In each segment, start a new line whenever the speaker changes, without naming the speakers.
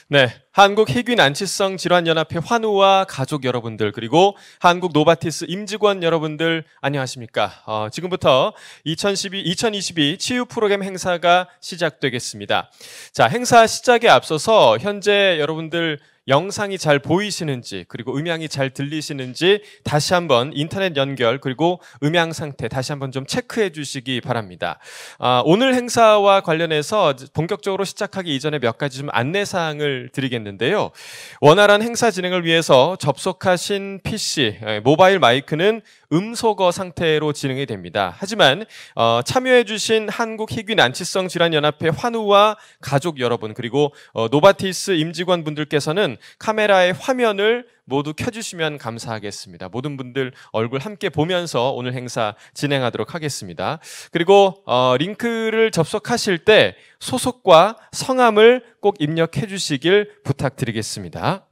네, 한국희귀난치성질환연합회 환우와 가족 여러분들 그리고 한국 노바티스 임직원 여러분들 안녕하십니까? 지금부터 2022 치유 프로그램 행사가 시작되겠습니다. 자, 행사 시작에 앞서서 현재 여러분들 영상이 잘 보이시는지 그리고 음향이 잘 들리시는지 다시 한번 인터넷 연결 그리고 음향 상태 다시 한번 좀 체크해 주시기 바랍니다. 오늘 행사와 관련해서 본격적으로 시작하기 이전에 몇 가지 좀 안내사항을 드리겠는데요. 원활한 행사 진행을 위해서 접속하신 PC, 모바일 마이크는 음소거 상태로 진행이 됩니다. 하지만 참여해주신 한국희귀난치성질환연합회 환우와 가족 여러분 그리고 노바티스 임직원분들께서는 카메라의 화면을 모두 켜주시면 감사하겠습니다. 모든 분들 얼굴 함께 보면서 오늘 행사 진행하도록 하겠습니다. 그리고 링크를 접속하실 때 소속과 성함을 꼭 입력해 주시길 부탁드리겠습니다.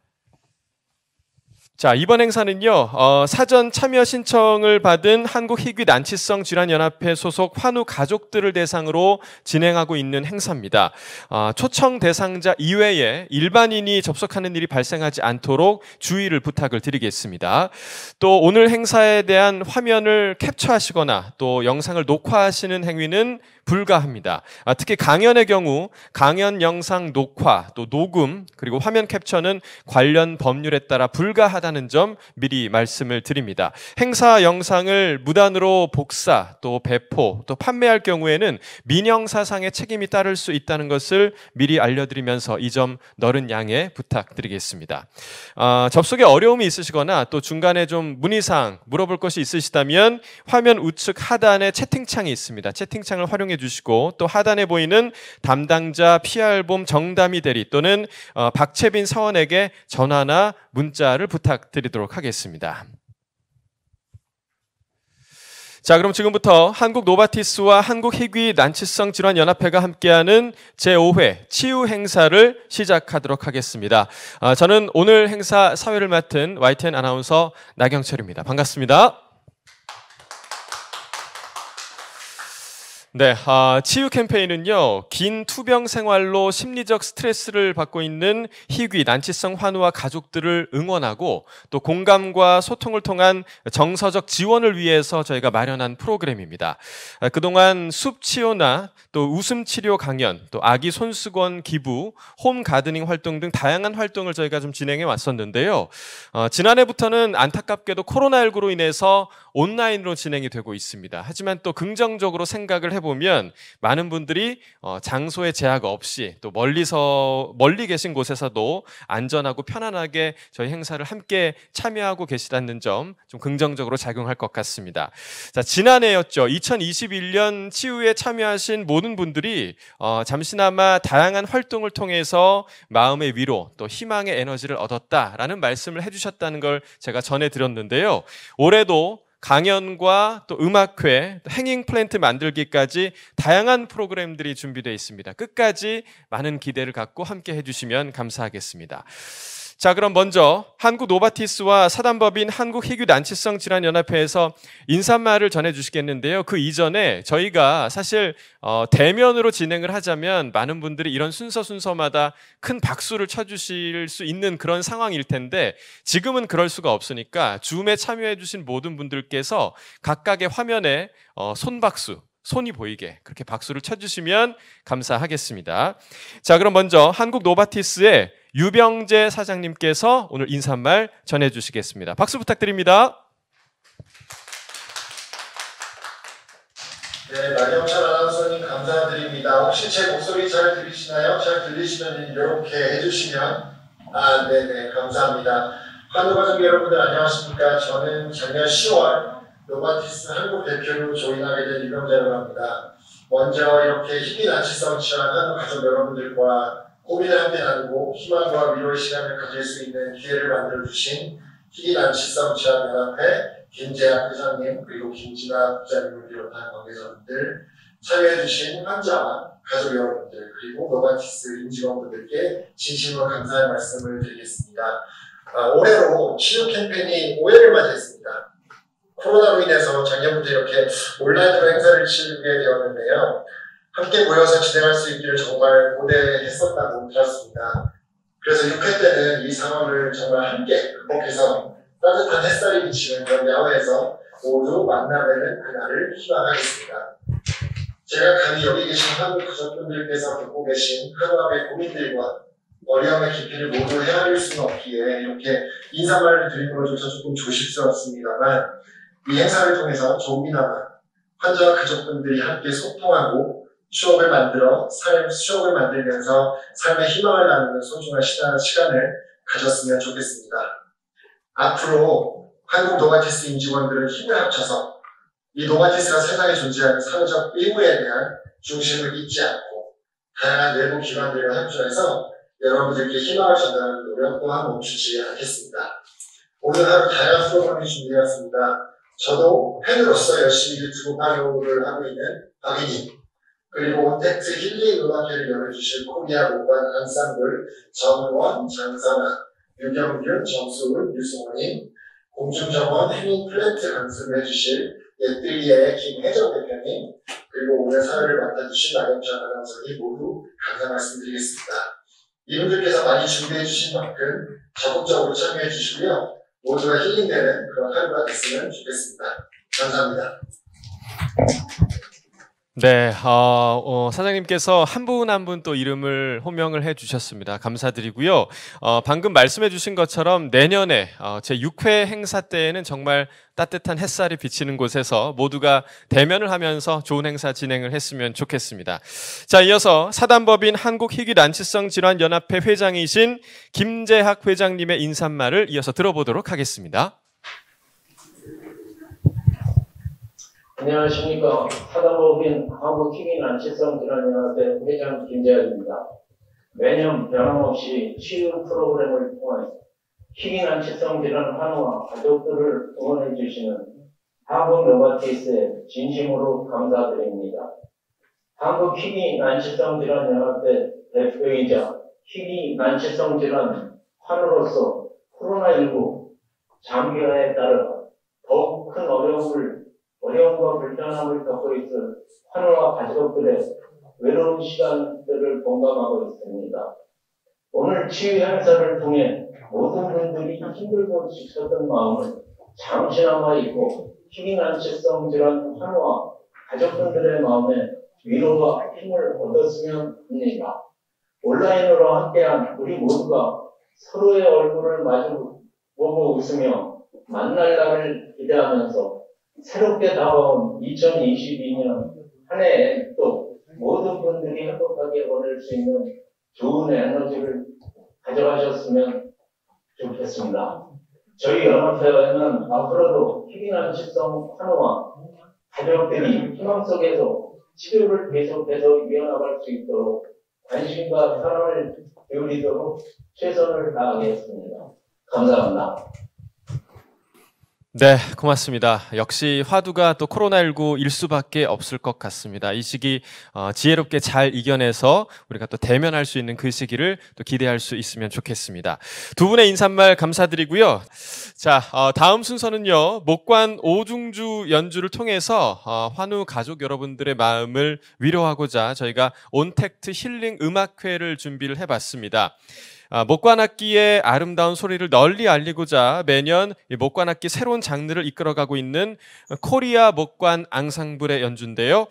자, 이번 행사는요, 사전 참여 신청을 받은 한국희귀난치성질환연합회 소속 환우 가족들을 대상으로 진행하고 있는 행사입니다. 초청 대상자 이외에 일반인이 접속하는 일이 발생하지 않도록 주의를 부탁을 드리겠습니다. 또 오늘 행사에 대한 화면을 캡처하시거나 또 영상을 녹화하시는 행위는 불가합니다. 특히 강연의 경우 강연 영상 녹화, 또 녹음, 그리고 화면 캡처는 관련 법률에 따라 불가하다는 점 미리 말씀을 드립니다. 행사 영상을 무단으로 복사, 또 배포, 또 판매할 경우에는 민형사상의 책임이 따를 수 있다는 것을 미리 알려드리면서 이 점 너른 양해 부탁드리겠습니다. 접속에 어려움이 있으시거나 또 중간에 좀 문의사항 물어볼 것이 있으시다면 화면 우측 하단에 채팅창이 있습니다. 채팅창을 활용해 주시고 또 하단에 보이는 담당자 PR봄 정담이 대리 또는 박채빈 사원에게 전화나 문자를 부탁드리도록 하겠습니다. 자, 그럼 지금부터 한국 노바티스와 한국희귀난치성질환연합회가 함께하는 제5회 치유 행사를 시작하도록 하겠습니다. 저는 오늘 행사 사회를 맡은 YTN 아나운서 나경철입니다. 반갑습니다. 네, 치유 캠페인은요, 긴 투병 생활로 심리적 스트레스를 받고 있는 희귀, 난치성 환우와 가족들을 응원하고 또 공감과 소통을 통한 정서적 지원을 위해서 저희가 마련한 프로그램입니다. 그동안 숲치유나 또 웃음치료 강연, 또 아기 손수건 기부, 홈 가드닝 활동 등 다양한 활동을 저희가 좀 진행해 왔었는데요. 지난해부터는 안타깝게도 코로나19로 인해서 온라인으로 진행이 되고 있습니다. 하지만 또 긍정적으로 생각을 해보면 많은 분들이 장소의 제약 없이 또 멀리 계신 곳에서도 안전하고 편안하게 저희 행사를 함께 참여하고 계시다는 점 좀 긍정적으로 작용할 것 같습니다. 자, 지난해였죠. 2021년 치유에 참여하신 모든 분들이 잠시나마 다양한 활동을 통해서 마음의 위로 또 희망의 에너지를 얻었다라는 말씀을 해주셨다는 걸 제가 전해드렸는데요. 올해도 강연과 또 음악회, 행잉 플랜트 만들기까지 다양한 프로그램들이 준비되어 있습니다. 끝까지 많은 기대를 갖고 함께 해주시면 감사하겠습니다. 자, 그럼 먼저 한국 노바티스와 사단법인 한국희귀난치성질환연합회에서 인사말을 전해주시겠는데요. 그 이전에 저희가 사실 대면으로 진행을 하자면 많은 분들이 이런 순서마다 큰 박수를 쳐주실 수 있는 그런 상황일 텐데 지금은 그럴 수가 없으니까 줌에 참여해주신 모든 분들께서 각각의 화면에 손박수, 손이 보이게 그렇게 박수를 쳐주시면 감사하겠습니다. 자, 그럼 먼저 한국 노바티스의 유병재 사장님께서 오늘 인사말 전해주시겠습니다. 박수 부탁드립니다.
네, 나경철 아나운서님 감사드립니다. 혹시 제 목소리 잘 들리시나요? 잘 들리시면 이렇게 해주시면 네네 감사합니다. 환우 가족 여러분들 안녕하십니까? 저는 작년 10월 노바티스 한국 대표로 조인하게 된 유병재라고 합니다. 먼저 이렇게 희귀난치성 질환 환우 가족 여러분들과 고민을 함께 나누고 희망과 위로의 시간을 가질 수 있는 기회를 만들어주신 희귀난치성 질환연합회 김재학 회장님 그리고 김진아 부장님을 비롯한 관계자분들, 참여해주신 환자와 가족 여러분들 그리고 노바티스 임직원분들께 진심으로 감사의 말씀을 드리겠습니다. 올해로 치유 캠페인이 5회를 맞이했습니다. 코로나로 인해서 작년부터 이렇게 온라인으로 행사를 치르게 되었는데요. 함께 모여서 진행할 수 있기를 정말 고대했었다고 들었습니다. 그래서 6회 때는 이 상황을 정말 함께 극복해서 따뜻한 햇살이 비치는 그런 야외에서 모두 만나뵈는 그날을 희망하겠습니다. 제가 감히 여기 계신 한국 가족분들께서 겪고 계신 한화의 고민들과 어려움의 깊이를 모두 헤아릴 수는 없기에 이렇게 인사말을 드리는 것조차 조금 조심스럽습니다만 이 행사를 통해서 조금이나마 환자와 가족분들이 함께 소통하고 추억을 만들면서 삶의 희망을 나누는 소중한 시간을 가졌으면 좋겠습니다. 앞으로 한국 노바티스 임직원들은 힘을 합쳐서 이 노바티스가 세상에 존재하는 사회적 의무에 대한 중심을 잊지 않고 다양한 외부 기관들과 협조해서 여러분들께 희망을 전달하는 노력 또한 멈추지 않겠습니다. 오늘 하루 다양한 프로그램이 준비되었습니다. 저도 팬으로서 열심히 유튜브 활동을 하고 있는 박인희, 그리고 온택트 힐링 음악회를 열어주실 코리아 목관 안상블 정원, 장선아, 유경균, 정수은, 유승원님, 공중정원 해밍 플랜트 강습을 해주실 예뜨리의 김혜정 대표님, 그리고 오늘 사회를 맡아주신 나경찬 아나운서님 모두 감사 말씀드리겠습니다. 이분들께서 많이 준비해주신 만큼 적극적으로 참여해주시고요. 모두가 힐링되는 그런 하루가 됐으면 좋겠습니다. 감사합니다.
네, 사장님께서 한 분 한 분 또 이름을 호명을 해주셨습니다. 감사드리고요. 방금 말씀해주신 것처럼 내년에 제 6회 행사 때에는 정말 따뜻한 햇살이 비치는 곳에서 모두가 대면을 하면서 좋은 행사 진행을 했으면 좋겠습니다. 자, 이어서 사단법인 한국희귀난치성질환연합회 회장이신 김재학 회장님의 인사말을 이어서 들어보도록 하겠습니다.
안녕하십니까. 사단법인 한국희귀난치성질환연합회 회장 김재학입니다. 매년 변함없이 치유 프로그램을 통해 희귀난치성 질환 환우와 가족들을 응원해 주시는 한국 노바티스에 진심으로 감사드립니다. 한국희귀난치성 질환연합회 대표이자 희귀난치성 질환 환우로서 코로나19 장기화에 따라 더욱 큰 어려움과 불편함을 겪고 있을 환우와 가족들의 외로운 시간들을 공감하고 있습니다. 오늘 치유 행사를 통해 모든 분들이 힘들고 지쳤던 마음을 잠시나마 잊고 희귀난치성 질환 환우와 가족분들의 마음에 위로와 힘을 얻었으면 합니다. 온라인으로 함께한 우리 모두가 서로의 얼굴을 마주보고 웃으며 만날 날을 기대하면서 새롭게 다가온 2022년 한 해에 또 모든 분들이 행복하게 보낼 수 있는 좋은 에너지를 가져가셨으면 좋겠습니다. 저희 연합회는 앞으로도 희귀난치성 환우와 가족들이 희망 속에서 치료를 계속해서 이어나갈 수 있도록 관심과 사랑을 기울이도록 최선을 다하겠습니다. 감사합니다.
네, 고맙습니다. 역시 화두가 또 코로나19일 수밖에 없을 것 같습니다. 이 시기 지혜롭게 잘 이겨내서 우리가 또 대면할 수 있는 그 시기를 또 기대할 수 있으면 좋겠습니다. 두 분의 인사말 감사드리고요. 자, 다음 순서는요. 목관 오중주 연주를 통해서 환우 가족 여러분들의 마음을 위로하고자 저희가 온택트 힐링 음악회를 준비를 해봤습니다. 목관악기의 아름다운 소리를 널리 알리고자 매년 이 목관악기 새로운 장르를 이끌어가고 있는 코리아 목관 앙상블의 연주인데요.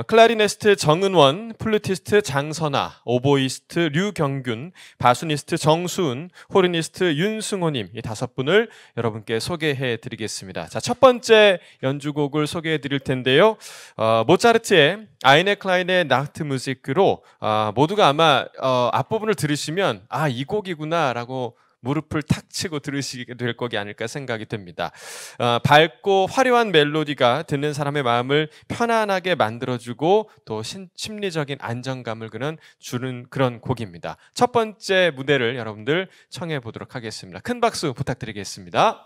클라리네스트 정은원, 플루티스트 장선아, 오보이스트 류경균, 바수니스트 정수은, 호르니스트 윤승호님 이 5분을 여러분께 소개해 드리겠습니다. 자, 첫 번째 연주곡을 소개해 드릴 텐데요. 모차르트의 아이네 클라인의 나흐트 무지크로 모두가 아마 앞부분을 들으시면 이 곡이구나 라고 무릎을 탁 치고 들으시게 될 곡이 아닐까 생각이 듭니다. 밝고 화려한 멜로디가 듣는 사람의 마음을 편안하게 만들어주고 또 심리적인 안정감을 주는 그런 곡입니다. 첫 번째 무대를 여러분들 청해 보도록 하겠습니다. 큰 박수 부탁드리겠습니다.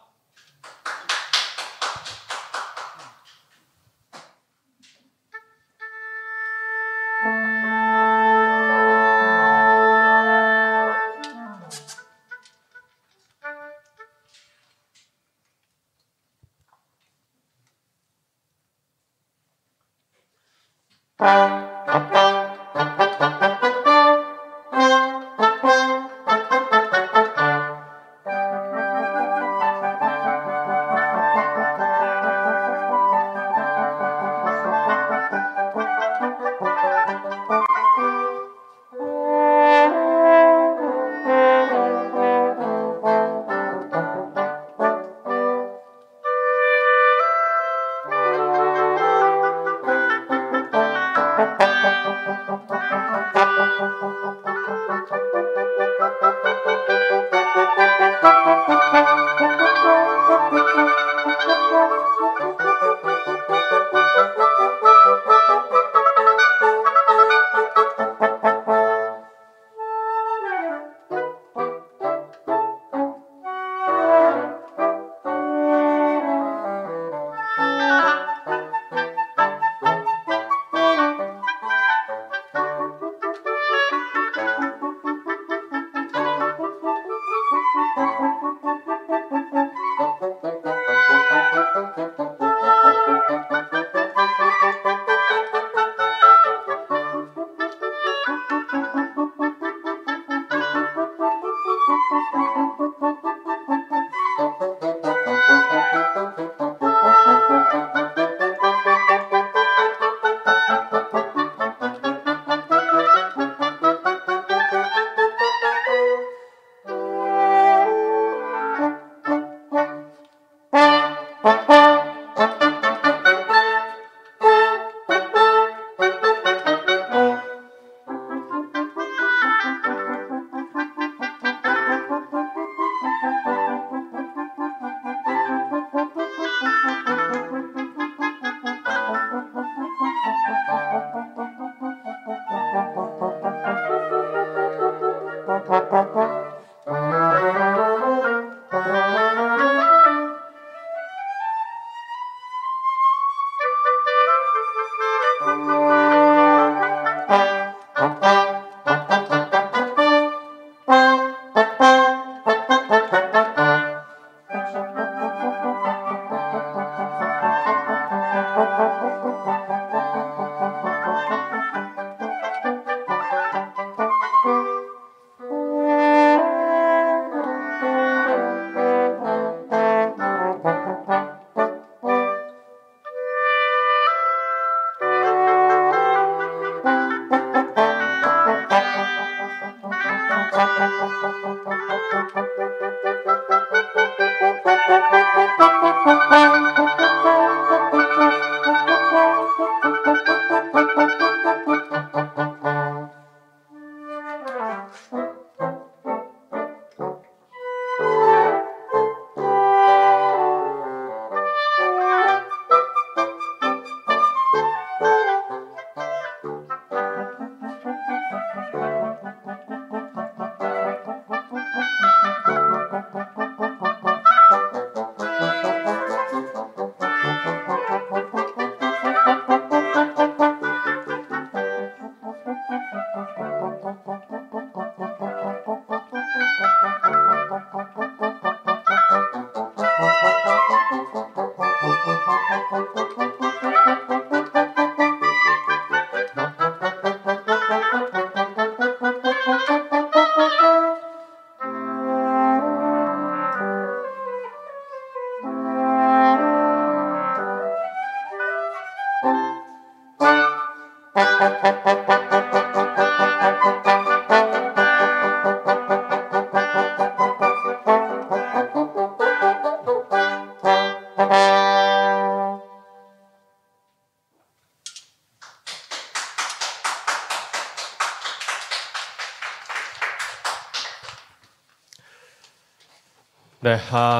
네,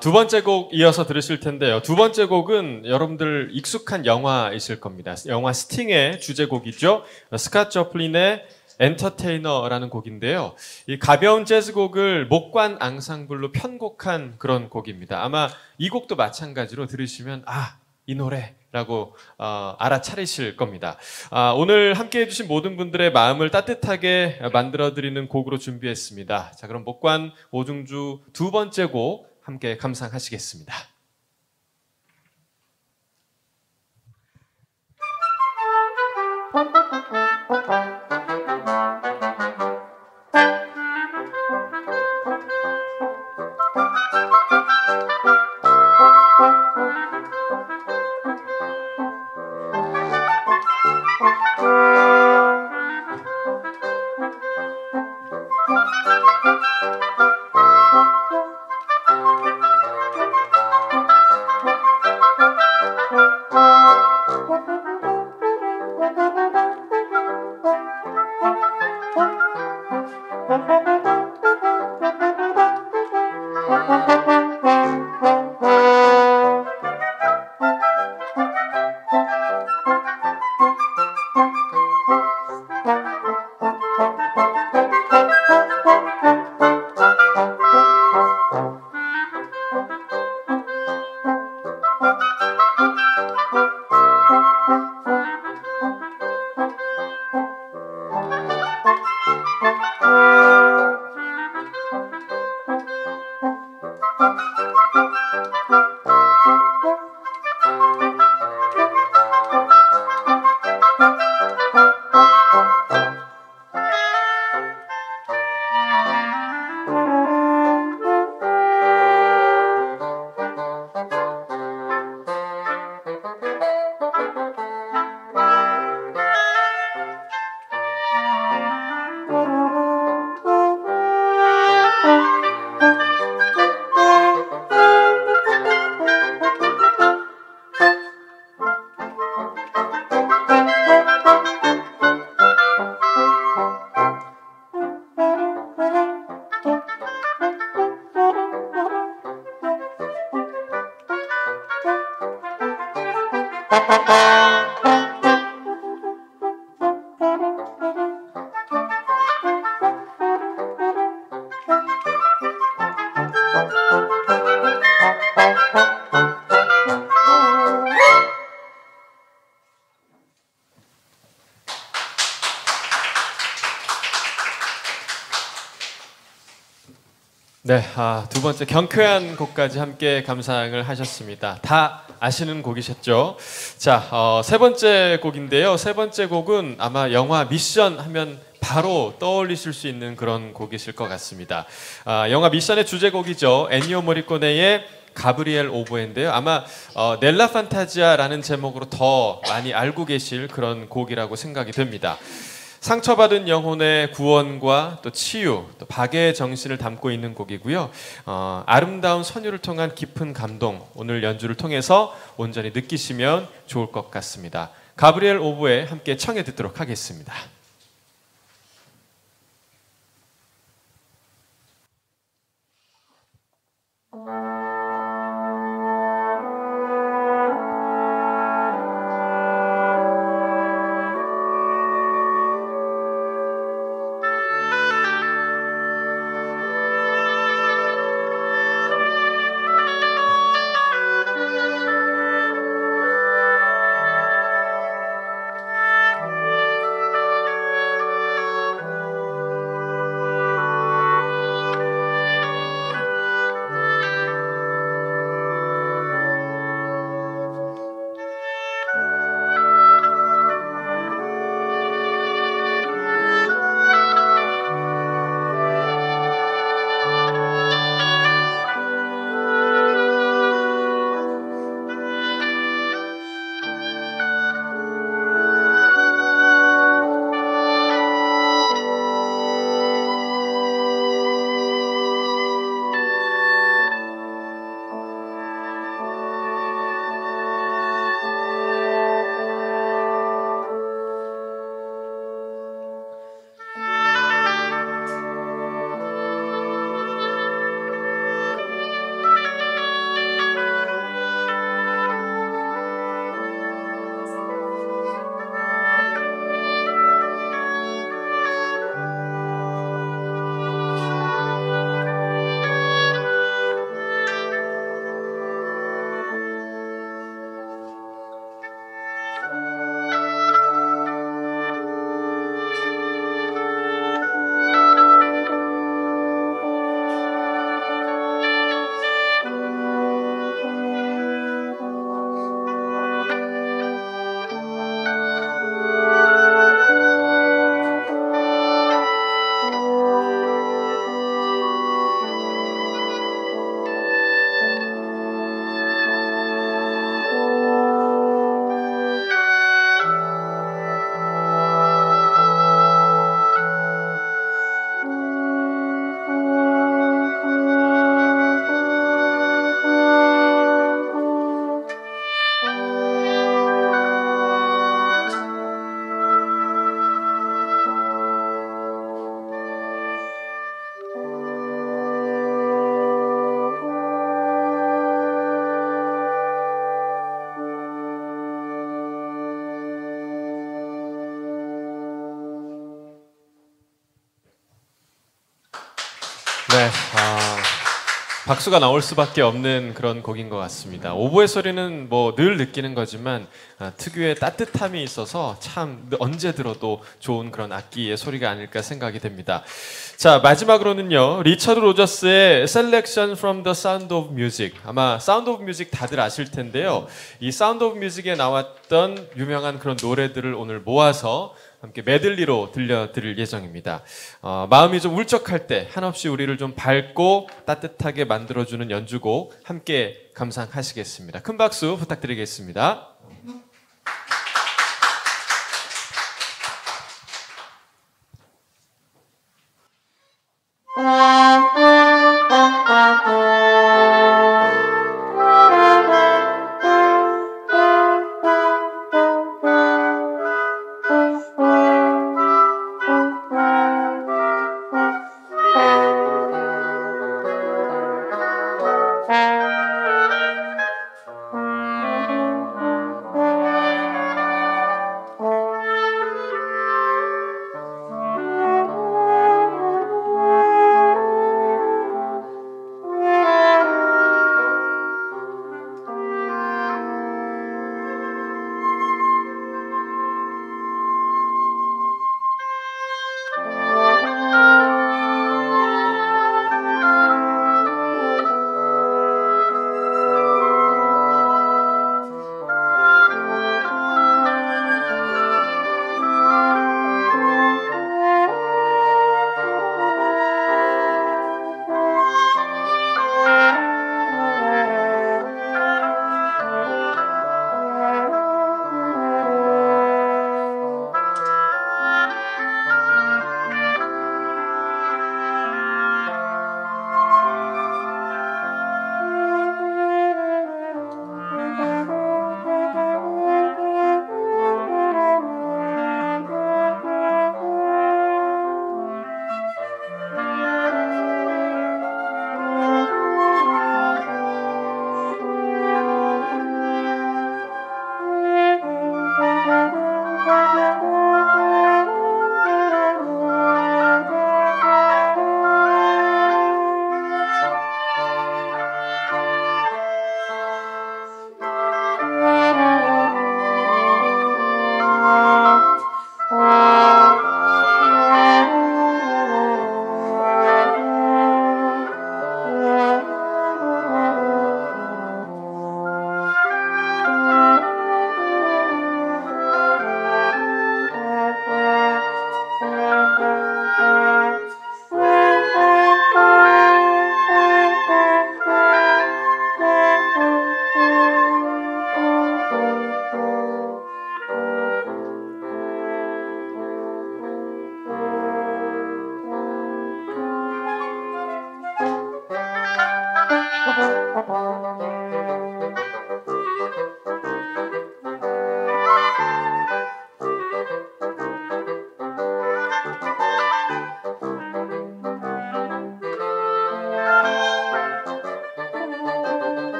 두 번째 곡 이어서 들으실 텐데요. 두 번째 곡은 여러분들 익숙한 영화이실 겁니다. 영화 스팅의 주제곡이죠. 스캇 저플린의 엔터테이너라는 곡인데요. 이 가벼운 재즈곡을 목관 앙상블로 편곡한 그런 곡입니다. 아마 이 곡도 마찬가지로 들으시면 이 노래라고 알아차리실 겁니다. 오늘 함께해 주신 모든 분들의 마음을 따뜻하게 만들어드리는 곡으로 준비했습니다. 자, 그럼 목관 오중주 두 번째 곡 함께 감상하시겠습니다. 네, 두 번째 경쾌한 곡까지 함께 감상을 하셨습니다. 다 아시는 곡이셨죠? 자, 세 번째 곡인데요. 세 번째 곡은 아마 영화 미션 하면 바로 떠올리실 수 있는 그런 곡이실 것 같습니다. 영화 미션의 주제곡이죠. 에니오 모리코네의 가브리엘 오보에인데요. 아마 넬라 판타지아라는 제목으로 더 많이 알고 계실 그런 곡이라고 생각이 됩니다. 상처받은 영혼의 구원과 또 치유, 또 박애의 정신을 담고 있는 곡이고요. 아름다운 선율을 통한 깊은 감동, 오늘 연주를 통해서 온전히 느끼시면 좋을 것 같습니다. 가브리엘 오보에 함께 청해 듣도록 하겠습니다. 네, 박수가 나올 수밖에 없는 그런 곡인 것 같습니다. 오보의 소리는 뭐 늘 느끼는 거지만 특유의 따뜻함이 있어서 참 언제 들어도 좋은 그런 악기의 소리가 아닐까 생각이 됩니다. 자, 마지막으로는요, 리처드 로저스의 Selection from the Sound of Music. 아마 Sound of Music 다들 아실 텐데요. 이 Sound of Music에 나왔던 유명한 그런 노래들을 오늘 모아서 함께 메들리로 들려드릴 예정입니다. 마음이 좀 울적할 때 한없이 우리를 좀 밝고 따뜻하게 만들어주는 연주곡 함께 감상하시겠습니다. 큰 박수 부탁드리겠습니다.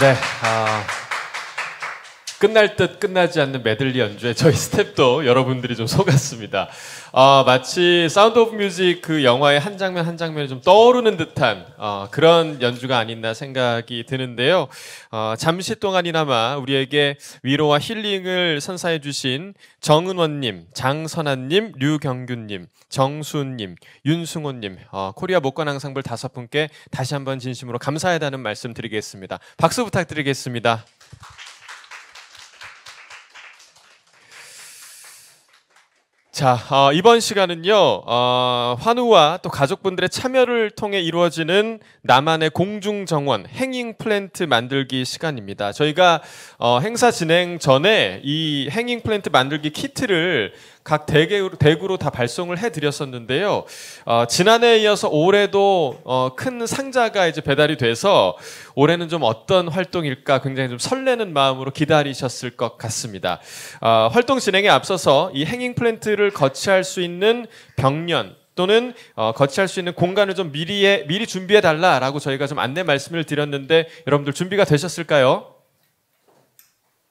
네, 끝날 듯 끝나지 않는 메들리 연주에 저희 스태프도 여러분들이 좀 속았습니다. 마치 사운드 오브 뮤직 그 영화의 한 장면 한 장면이 좀 떠오르는 듯한 그런 연주가 아닌가 생각이 드는데요. 잠시 동안이나마 우리에게 위로와 힐링을 선사해 주신 정은원님, 장선아님, 류경규님, 정수님, 윤승호님, 코리아 목관 앙상블 5분께 다시 한번 진심으로 감사하다는 말씀 드리겠습니다. 박수 부탁드리겠습니다. 자, 이번 시간은요, 환우와 또 가족분들의 참여를 통해 이루어지는 나만의 공중정원, 행잉 플랜트 만들기 시간입니다. 저희가 행사 진행 전에 이 행잉 플랜트 만들기 키트를 각 대구로 다 발송을 해드렸었는데요. 지난해에 이어서 올해도 큰 상자가 이제 배달이 돼서 올해는 좀 어떤 활동일까 굉장히 좀 설레는 마음으로 기다리셨을 것 같습니다. 활동 진행에 앞서서 이 행잉 플랜트를 거치할 수 있는 벽면 또는 거치할 수 있는 공간을 좀 미리 준비해 달라라고 저희가 좀 안내 말씀을 드렸는데 여러분들 준비가 되셨을까요?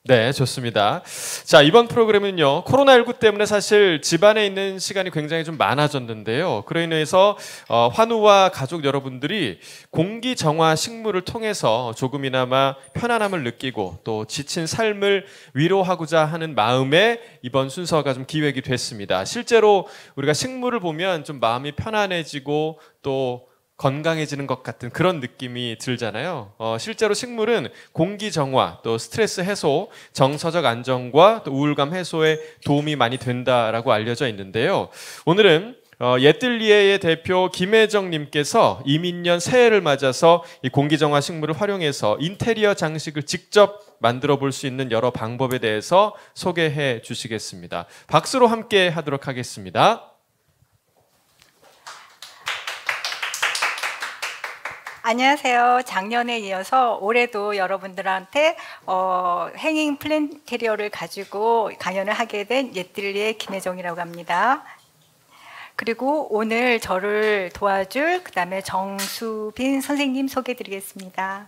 네, 좋습니다. 자, 이번 프로그램은요, 코로나19 때문에 사실 집안에 있는 시간이 굉장히 좀 많아졌는데요. 그로 인해서 환우와 가족 여러분들이 공기정화 식물을 통해서 조금이나마 편안함을 느끼고 또 지친 삶을 위로하고자 하는 마음에 이번 순서가 좀 기획이 됐습니다. 실제로 우리가 식물을 보면 좀 마음이 편안해지고 또 건강해지는 것 같은 그런 느낌이 들잖아요. 실제로 식물은 공기 정화, 또 스트레스 해소, 정서적 안정과 또 우울감 해소에 도움이 많이 된다라고 알려져 있는데요. 오늘은 예뜰리에의 대표 김혜정님께서 이민년 새해를 맞아서 이 공기정화 식물을 활용해서 인테리어 장식을 직접 만들어 볼 수 있는 여러 방법에 대해서 소개해 주시겠습니다. 박수로 함께 하도록 하겠습니다.
안녕하세요. 작년에 이어서 올해도 여러분들한테 행잉 플랜테리어를 가지고 강연을 하게 된 예뜰리의 김혜정이라고 합니다. 그리고 오늘 저를 도와줄 그다음에 정수빈 선생님 소개해드리겠습니다.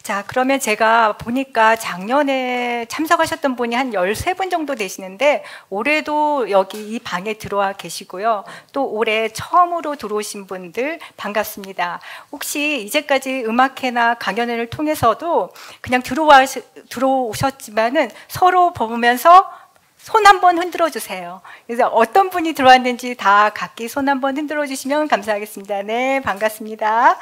자, 그러면 제가 보니까 작년에 참석하셨던 분이 한 13분 정도 되시는데 올해도 여기 이 방에 들어와 계시고요. 또 올해 처음으로 들어오신 분들 반갑습니다. 혹시 이제까지 음악회나 강연회를 통해서도 그냥 들어오셨지만은 서로 보면서 손 한번 흔들어 주세요. 그래서 어떤 분이 들어왔는지 다 각기 손 한번 흔들어 주시면 감사하겠습니다. 네, 반갑습니다.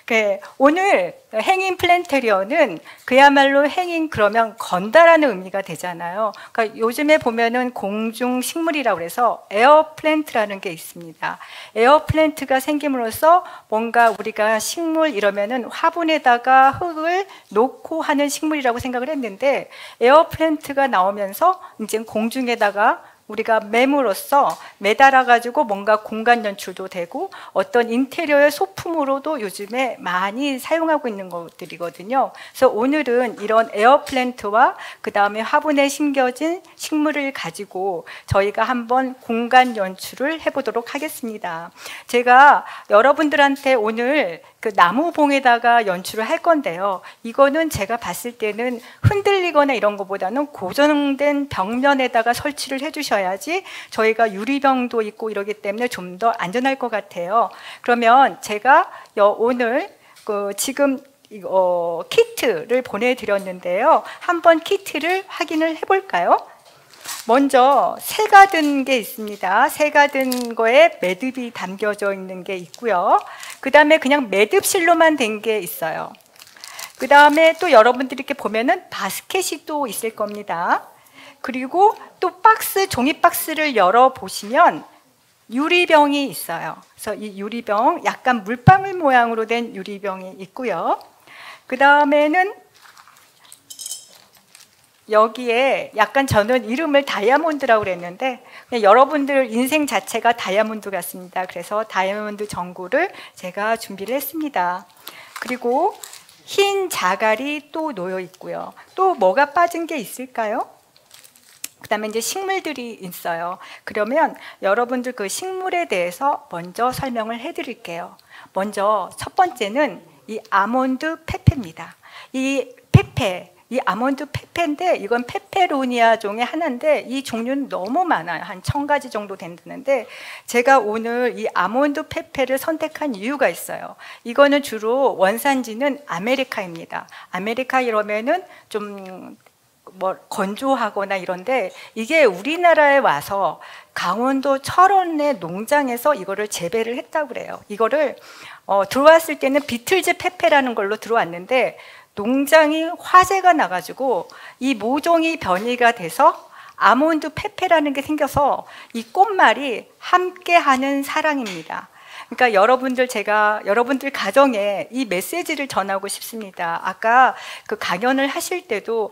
네, 오늘 행잉 플랜테리어는 그야말로 행잉 그러면 건다라는 의미가 되잖아요. 그러니까 요즘에 보면은 공중 식물이라고 해서 에어 플랜트라는 게 있습니다. 에어 플랜트가 생김으로써 뭔가 우리가 식물 이러면은 화분에다가 흙을 놓고 하는 식물이라고 생각을 했는데 에어 플랜트가 나오면서 이제 공중에다가 우리가 매물로서 매달아가지고 뭔가 공간 연출도 되고 어떤 인테리어의 소품으로도 요즘에 많이 사용하고 있는 것들이거든요. 그래서 오늘은 이런 에어 플랜트와 그 다음에 화분에 심겨진 식물을 가지고 저희가 한번 공간 연출을 해보도록 하겠습니다. 제가 여러분들한테 오늘 그 나무봉에다가 연출을 할 건데요. 이거는 제가 봤을 때는 흔들리거나 이런 것보다는 고정된 벽면에다가 설치를 해주셔야지 저희가 유리병도 있고 이러기 때문에 좀 더 안전할 것 같아요. 그러면 제가 오늘 지금 키트를 보내드렸는데요. 한번 키트를 확인을 해볼까요? 먼저 새가 든 게 있습니다. 새가 든 거에 매듭이 담겨져 있는 게 있고요. 그 다음에 그냥 매듭실로만 된 게 있어요. 그 다음에 또 여러분들이 이렇게 보면은 바스켓이 또 있을 겁니다. 그리고 또 종이 박스를 열어보시면 유리병이 있어요. 그래서 이 유리병, 약간 물방울 모양으로 된 유리병이 있고요. 그 다음에는 여기에 약간 저는 이름을 다이아몬드라고 그랬는데 여러분들 인생 자체가 다이아몬드 같습니다. 그래서 다이아몬드 전구를 제가 준비를 했습니다. 그리고 흰 자갈이 또 놓여 있고요. 또 뭐가 빠진 게 있을까요? 그 다음에 이제 식물들이 있어요. 그러면 여러분들 그 식물에 대해서 먼저 설명을 해드릴게요. 먼저 첫 번째는 이 아몬드 페페입니다. 이 페페, 이 아몬드 페페인데 이건 페페로니아 종의 하나인데 이 종류는 너무 많아요. 한 1000가지 정도 된다는데 제가 오늘 이 아몬드 페페를 선택한 이유가 있어요. 이거는 주로 원산지는 아메리카입니다. 아메리카 이러면은 좀 뭐 건조하거나 이런데 이게 우리나라에 와서 강원도 철원의 농장에서 이거를 재배를 했다고 그래요. 이거를 들어왔을 때는 비틀즈 페페라는 걸로 들어왔는데 농장이 화재가 나가지고 이 모종이 변이가 돼서 아몬드 페페라는 게 생겨서 이 꽃말이 함께하는 사랑입니다. 그러니까 제가 여러분들 가정에 이 메시지를 전하고 싶습니다. 아까 그 강연을 하실 때도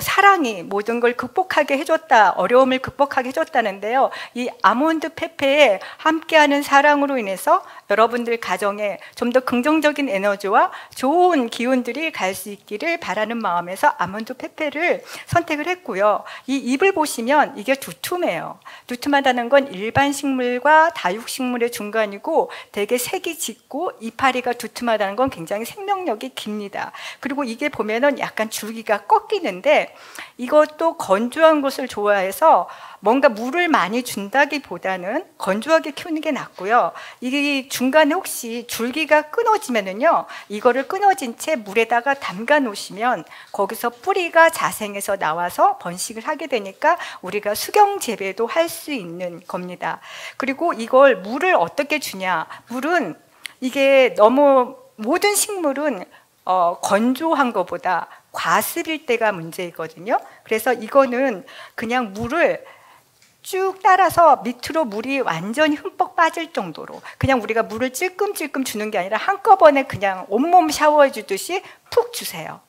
사랑이 모든 걸 극복하게 해줬다, 어려움을 극복하게 해줬다는데요. 이 아몬드 페페의 함께하는 사랑으로 인해서 여러분들 가정에 좀 더 긍정적인 에너지와 좋은 기운들이 갈 수 있기를 바라는 마음에서 아몬드 페페를 선택을 했고요. 이 잎을 보시면 이게 두툼해요. 두툼하다는 건 일반 식물과 다육식물의 중간이고 되게 색이 짙고 이파리가 두툼하다는 건 굉장히 생명력이 깁니다. 그리고 이게 보면은 약간 줄기가 꺾이는데 이것도 건조한 곳을 좋아해서 뭔가 물을 많이 준다기보다는 건조하게 키우는 게 낫고요. 이게 중간에 혹시 줄기가 끊어지면은요, 이거를 끊어진 채 물에다가 담가 놓으시면 거기서 뿌리가 자생해서 나와서 번식을 하게 되니까 우리가 수경 재배도 할 수 있는 겁니다. 그리고 이걸 물을 어떻게 주냐? 물은 이게 너무 모든 식물은 건조한 것보다 과습일 때가 문제이거든요. 그래서 이거는 그냥 물을 쭉 따라서 밑으로 물이 완전히 흠뻑 빠질 정도로 그냥 우리가 물을 찔끔찔끔 주는 게 아니라 한꺼번에 그냥 온몸 샤워해 주듯이 푹 주세요.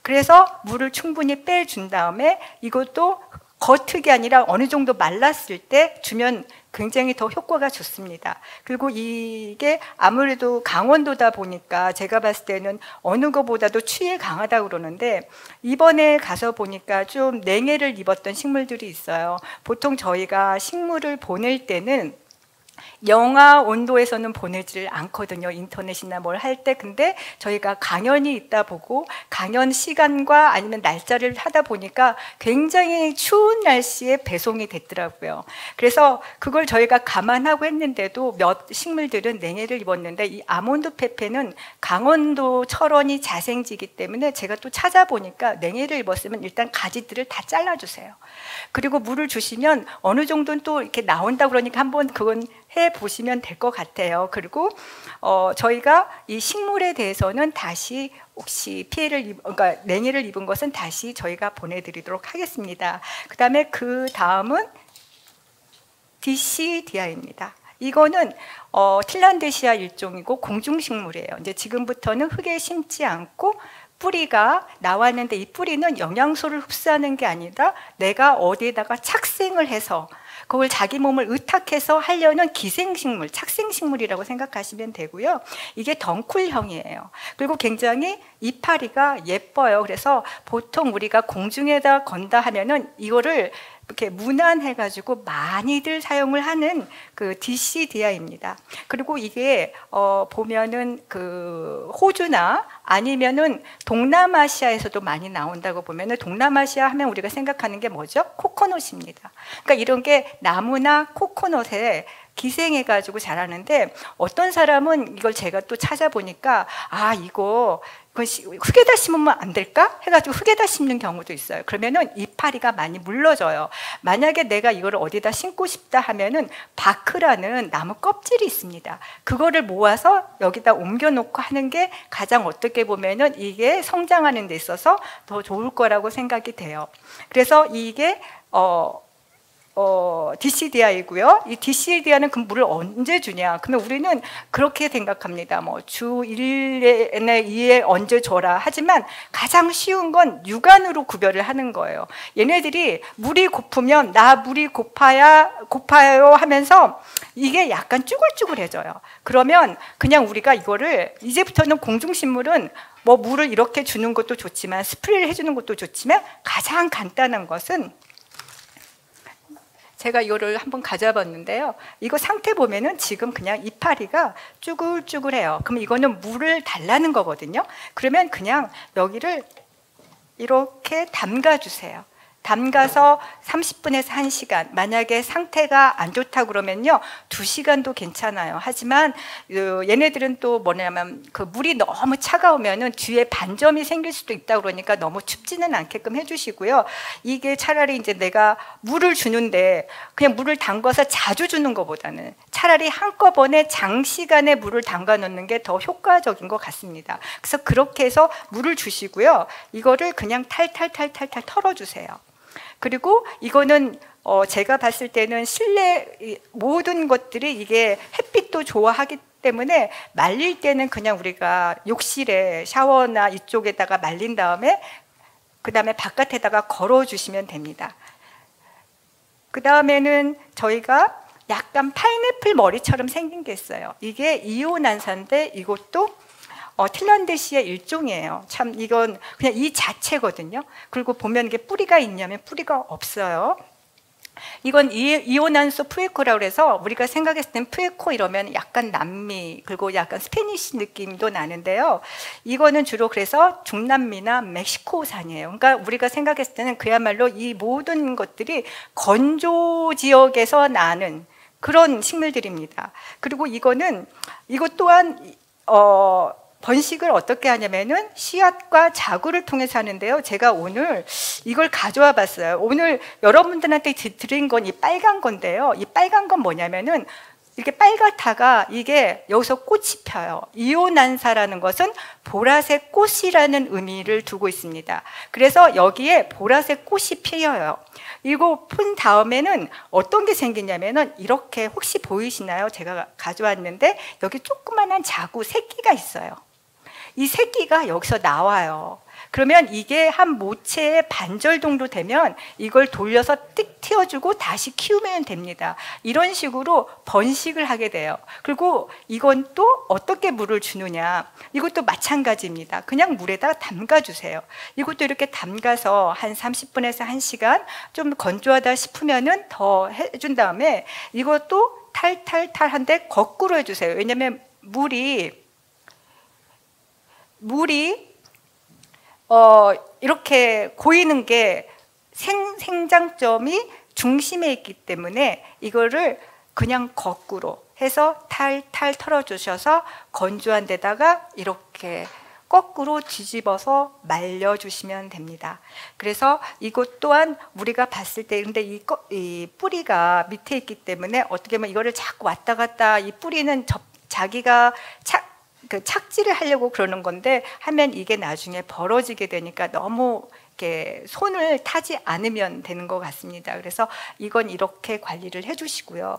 그래서 물을 충분히 빼준 다음에 이것도 겉흙이 아니라 어느 정도 말랐을 때 주면 굉장히 더 효과가 좋습니다. 그리고 이게 아무래도 강원도다 보니까 제가 봤을 때는 어느 것보다도 추위에 강하다고 그러는데 이번에 가서 보니까 좀 냉해를 입었던 식물들이 있어요. 보통 저희가 식물을 보낼 때는 영하 온도에서는 보내질 않거든요. 인터넷이나 뭘 할 때. 근데 저희가 강연이 있다 보고 강연 시간과 아니면 날짜를 하다 보니까 굉장히 추운 날씨에 배송이 됐더라고요. 그래서 그걸 저희가 감안하고 했는데도 몇 식물들은 냉해를 입었는데 이 아몬드 페페는 강원도 철원이 자생지기 때문에 제가 또 찾아보니까 냉해를 입었으면 일단 가지들을 다 잘라주세요. 그리고 물을 주시면 어느 정도는 또 이렇게 나온다고 그러니까 한번 그건 해 보시면 될 것 같아요. 그리고 저희가 이 식물에 대해서는 다시 혹시 그러니까 냉해를 입은 것은 다시 저희가 보내드리도록 하겠습니다. 그다음에 그 다음은 디시디아입니다. 이거는 틸란드시아 일종이고 공중식물이에요. 이제 지금부터는 흙에 심지 않고 뿌리가 나왔는데 이 뿌리는 영양소를 흡수하는 게 아니라 내가 어디에다가 착생을 해서 그걸 자기 몸을 의탁해서 하려는 기생식물, 착생식물이라고 생각하시면 되고요. 이게 덩쿨형이에요. 그리고 굉장히 이파리가 예뻐요. 그래서 보통 우리가 공중에다 건다 하면은 이거를 이렇게 문안해가지고 많이들 사용을 하는 그 디시디아입니다. 그리고 이게 보면은 그 호주나 아니면은 동남아시아에서도 많이 나온다고 보면은 동남아시아 하면 우리가 생각하는 게 뭐죠? 코코넛입니다. 그러니까 이런 게 나무나 코코넛에 기생해가지고 자라는데 어떤 사람은 이걸 제가 또 찾아보니까 이거 흙에다 심으면 안 될까? 해가지고 흙에다 심는 경우도 있어요. 그러면은 이파리가 많이 물러져요. 만약에 내가 이거를 어디다 심고 싶다 하면은 바크라는 나무 껍질이 있습니다. 그거를 모아서 여기다 옮겨놓고 하는 게 가장 어떻게 보면은 이게 성장하는 데 있어서 더 좋을 거라고 생각이 돼요. 그래서 이게 디시디아이고요. 이 디시디아는 그 물을 언제 주냐? 그러면 우리는 그렇게 생각합니다. 뭐 주 1에 2에 언제 줘라. 하지만 가장 쉬운 건 육안으로 구별을 하는 거예요. 얘네들이 물이 고프면 나 물이 고파요 하면서 이게 약간 쭈글쭈글해져요. 그러면 그냥 우리가 이거를 이제부터는 공중식물은 뭐 물을 이렇게 주는 것도 좋지만 스프레이를 해주는 것도 좋지만 가장 간단한 것은 제가 이거를 한번 가져와 봤는데요. 이거 상태 보면은 지금 그냥 이파리가 쭈글쭈글해요. 그럼 이거는 물을 달라는 거거든요. 그러면 그냥 여기를 이렇게 담가 주세요. 담가서 30분에서 1시간, 만약에 상태가 안 좋다 그러면요 2시간도 괜찮아요. 하지만 얘네들은 또 뭐냐면 그 물이 너무 차가우면은 뒤에 반점이 생길 수도 있다 그러니까 너무 춥지는 않게끔 해주시고요. 이게 차라리 이제 내가 물을 주는데 그냥 물을 담가서 자주 주는 것보다는 차라리 한꺼번에 장시간에 물을 담가 놓는 게 더 효과적인 것 같습니다. 그래서 그렇게 해서 물을 주시고요. 이거를 그냥 탈탈탈탈탈 털어주세요. 그리고 이거는 제가 봤을 때는 실내 모든 것들이 이게 햇빛도 좋아하기 때문에 말릴 때는 그냥 우리가 욕실에 샤워나 이쪽에다가 말린 다음에 그 다음에 바깥에다가 걸어 주시면 됩니다. 그 다음에는 저희가 약간 파인애플 머리처럼 생긴 게 있어요. 이게 이오난사인데 이것도 틸란드시의 일종이에요. 참 이건 그냥 이 자체거든요. 그리고 보면 이게 뿌리가 있냐면 뿌리가 없어요. 이건 이오난소 푸에코라고 해서 우리가 생각했을 땐 푸에코 이러면 약간 남미 그리고 약간 스페니시 느낌도 나는데요. 이거는 주로 그래서 중남미나 멕시코산이에요. 그러니까 우리가 생각했을 때는 그야말로 이 모든 것들이 건조 지역에서 나는 그런 식물들입니다. 그리고 이것 또한 번식을 어떻게 하냐면은 씨앗과 자구를 통해서 하는데요. 제가 오늘 이걸 가져와 봤어요. 오늘 여러분들한테 드린 건 이 빨간 건데요. 이 빨간 건 뭐냐면은 이렇게 빨갛다가 이게 여기서 꽃이 펴요. 이오난사라는 것은 보라색 꽃이라는 의미를 두고 있습니다. 그래서 여기에 보라색 꽃이 피어요. 이거 푼 다음에는 어떤 게 생기냐면은 이렇게 혹시 보이시나요? 제가 가져왔는데 여기 조그만한 자구 새끼가 있어요. 이 새끼가 여기서 나와요. 그러면 이게 한 모체의 반절 정도 되면 이걸 돌려서 띡 틔워주고 다시 키우면 됩니다. 이런 식으로 번식을 하게 돼요. 그리고 이건 또 어떻게 물을 주느냐. 이것도 마찬가지입니다. 그냥 물에다가 담가주세요. 이것도 이렇게 담가서 한 30분에서 1시간 좀 건조하다 싶으면은 더 해준 다음에 이것도 탈탈탈한데 거꾸로 해주세요. 왜냐하면 물이 이렇게 고이는 게 생장점이 중심에 있기 때문에 이거를 그냥 거꾸로 해서 탈탈 털어주셔서 건조한 데다가 이렇게 거꾸로 뒤집어서 말려주시면 됩니다. 그래서 이것 또한 우리가 봤을 때 근데 이 뿌리가 밑에 있기 때문에 어떻게 보면 이거를 자꾸 왔다 갔다 이 뿌리는 자기가 착지를 하려고 그러는 건데 하면 이게 나중에 벌어지게 되니까 너무 이렇게 손을 타지 않으면 되는 것 같습니다. 그래서 이건 이렇게 관리를 해주시고요.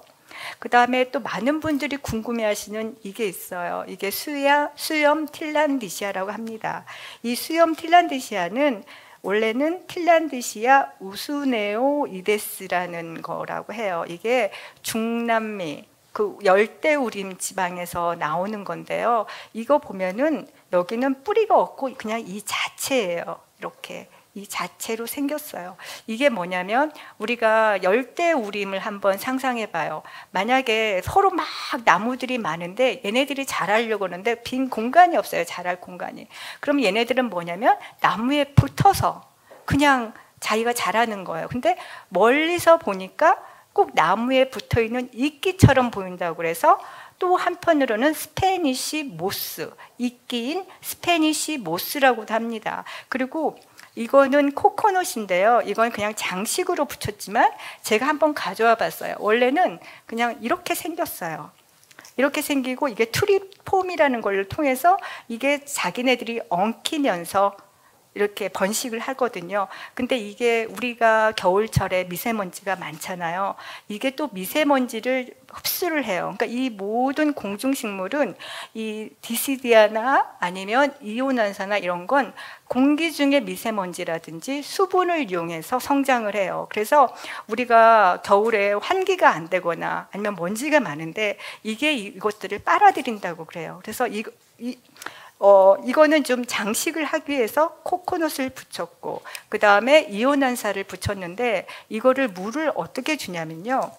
그 다음에 또 많은 분들이 궁금해하시는 이게 있어요. 이게 수염 틸란디시아라고 합니다. 이 수염 틸란디시아는 원래는 틸란디시아 우스네오이데스라는 거라고 해요. 이게 중남미 그 열대우림 지방에서 나오는 건데요. 이거 보면은 여기는 뿌리가 없고 그냥 이 자체예요. 이렇게 이 자체로 생겼어요. 이게 뭐냐면 우리가 열대우림을 한번 상상해 봐요. 만약에 서로 막 나무들이 많은데 얘네들이 자라려고 하는데 빈 공간이 없어요. 자랄 공간이. 그럼 얘네들은 뭐냐면 나무에 붙어서 그냥 자기가 자라는 거예요. 근데 멀리서 보니까 꼭 나무에 붙어있는 이끼처럼 보인다고 그래서 또 한편으로는 스페니시 모스, 이끼인 스페니시 모스라고도 합니다. 그리고 이거는 코코넛인데요. 이건 그냥 장식으로 붙였지만 제가 한번 가져와 봤어요. 원래는 그냥 이렇게 생겼어요. 이렇게 생기고 이게 트리폼이라는 걸 통해서 이게 자기네들이 엉키면서 이렇게 번식을 하거든요. 근데 이게 우리가 겨울철에 미세먼지가 많잖아요. 이게 또 미세먼지를 흡수를 해요. 그러니까 이 모든 공중식물은 이 디시디아나 아니면 이오난사나 이런 건 공기 중에 미세먼지라든지 수분을 이용해서 성장을 해요. 그래서 우리가 겨울에 환기가 안 되거나 아니면 먼지가 많은데 이게 이것들을 빨아들인다고 그래요. 그래서 이거는 좀 장식을 하기 위해서 코코넛을 붙였고, 그 다음에 이온환사를 붙였는데, 이거를 물을 어떻게 주냐면요.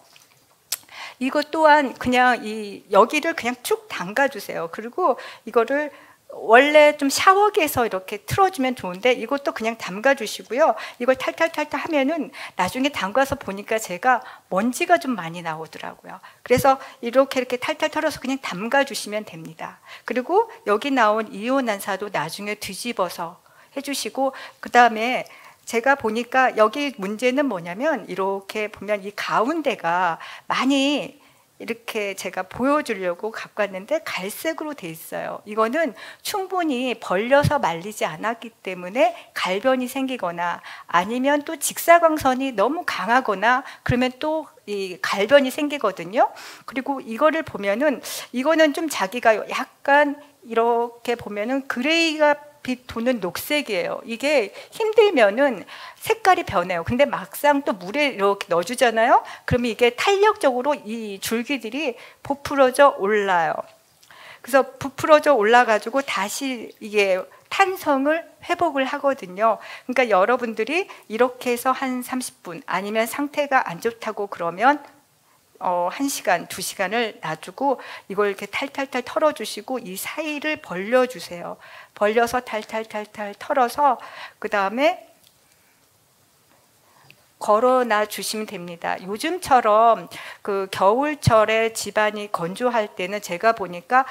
이것 또한 그냥 여기를 그냥 쭉 담가주세요. 그리고 이거를 원래 좀 샤워기에서 이렇게 틀어주면 좋은데 이것도 그냥 담가주시고요. 이걸 탈탈탈탈 하면은 나중에 담가서 보니까 제가 먼지가 좀 많이 나오더라고요. 그래서 이렇게 탈탈 털어서 그냥 담가주시면 됩니다. 그리고 여기 나온 이온환사도 나중에 뒤집어서 해주시고, 그 다음에 제가 보니까 여기 문제는 뭐냐면 이렇게 보면 이 가운데가 많이 이렇게 제가 보여주려고 갖고 왔는데 갈색으로 돼 있어요. 이거는 충분히 벌려서 말리지 않았기 때문에 갈변이 생기거나 아니면 또 직사광선이 너무 강하거나 그러면 또 이 갈변이 생기거든요. 그리고 이거를 보면은 이거는 좀 자기가 약간 이렇게 보면은 그레이가 빛 도는 녹색이에요. 이게 힘들면은 색깔이 변해요. 근데 막상 또 물에 이렇게 넣어주잖아요. 그러면 이게 탄력적으로 이 줄기들이 부풀어져 올라요. 그래서 부풀어져 올라가지고 다시 이게 탄성을 회복을 하거든요. 그러니까 여러분들이 이렇게 해서 한 30분 아니면 상태가 안 좋다고 그러면 1시간, 2시간을 놔두고 이걸 이렇게 탈탈탈 털어주시고 이 사이를 벌려주세요. 벌려서 탈탈탈탈 털어서 그 다음에 걸어놔 주시면 됩니다. 요즘처럼 그 겨울철에 집안이 건조할 때는 제가 보니까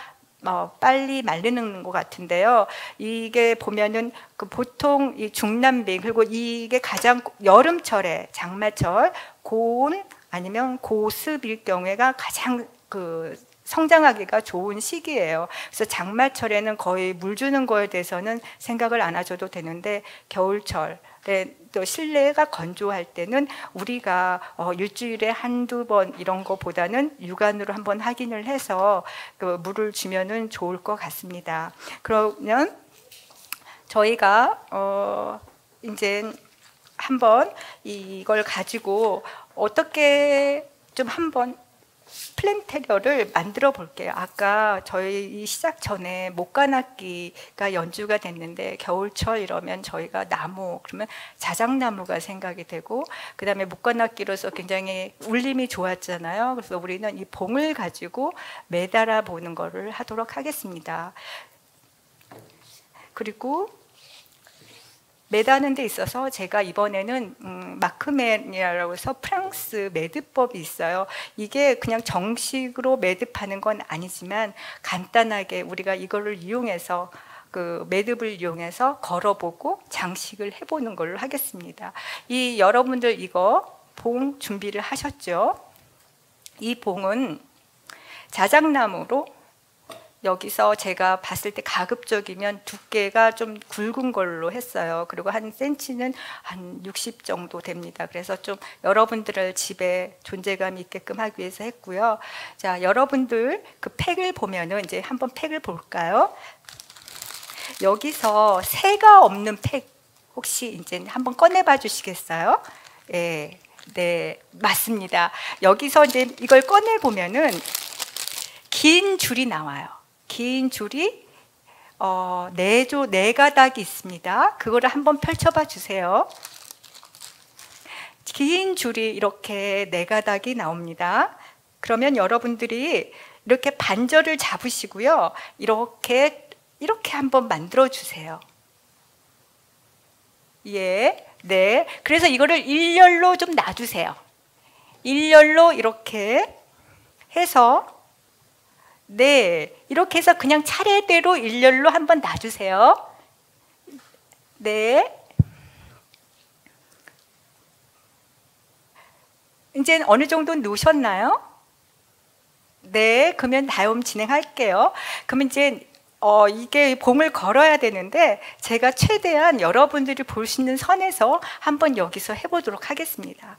빨리 말리는 것 같은데요. 이게 보면은 그 보통 이 중남미 그리고 이게 가장 여름철에 장마철 고온 아니면 고습일 경우에가 가장 그 성장하기가 좋은 시기예요. 그래서 장마철에는 거의 물 주는 거에 대해서는 생각을 안 하셔도 되는데 겨울철에 또 실내가 건조할 때는 우리가 일주일에 한두 번 이런 거보다는 육안으로 한번 확인을 해서 그 물을 주면은 좋을 것 같습니다. 그러면 저희가 이제 한번 이걸 가지고 어떻게 좀 한번 플랜테리어를 만들어 볼게요. 아까 저희 이 시작 전에 목관악기가 연주가 됐는데 겨울철 이러면 저희가 나무 그러면 자작나무가 생각이 되고 그 다음에 목관악기로서 굉장히 울림이 좋았잖아요. 그래서 우리는 이 봉을 가지고 매달아 보는 거를 하도록 하겠습니다. 그리고 매다는 데 있어서 제가 이번에는 마크맨이라고 해서 프랑스 매듭법이 있어요. 이게 그냥 정식으로 매듭하는 건 아니지만 간단하게 우리가 이거를 이용해서 그 매듭을 이용해서 걸어보고 장식을 해보는 걸로 하겠습니다. 이 여러분들 이거 봉 준비를 하셨죠? 이 봉은 자작나무로 여기서 제가 봤을 때 가급적이면 두께가 좀 굵은 걸로 했어요. 그리고 한 센치는 한 60 정도 됩니다. 그래서 좀 여러분들을 집에 존재감 있게끔 하기 위해서 했고요. 자, 여러분들 그 팩을 보면은 이제 한번 팩을 볼까요? 여기서 새가 없는 팩 혹시 이제 한번 꺼내봐 주시겠어요? 네, 네, 맞습니다. 여기서 이제 이걸 꺼내 보면은 긴 줄이 나와요. 긴 줄이 네 가닥이 있습니다. 그거를 한번 펼쳐봐 주세요. 긴 줄이 이렇게 네 가닥이 나옵니다. 그러면 여러분들이 이렇게 반절을 잡으시고요. 이렇게 한번 만들어 주세요. 예, 네. 그래서 이거를 일렬로 좀 놔주세요. 일렬로 이렇게 해서 네, 이렇게 해서 그냥 차례대로 일렬로 한번 놔주세요. 네. 이제 어느 정도 놓으셨나요? 네, 그러면 다음 진행할게요. 그러면 이제 이게 봉을 걸어야 되는데 제가 최대한 여러분들이 볼 수 있는 선에서 한번 여기서 해보도록 하겠습니다.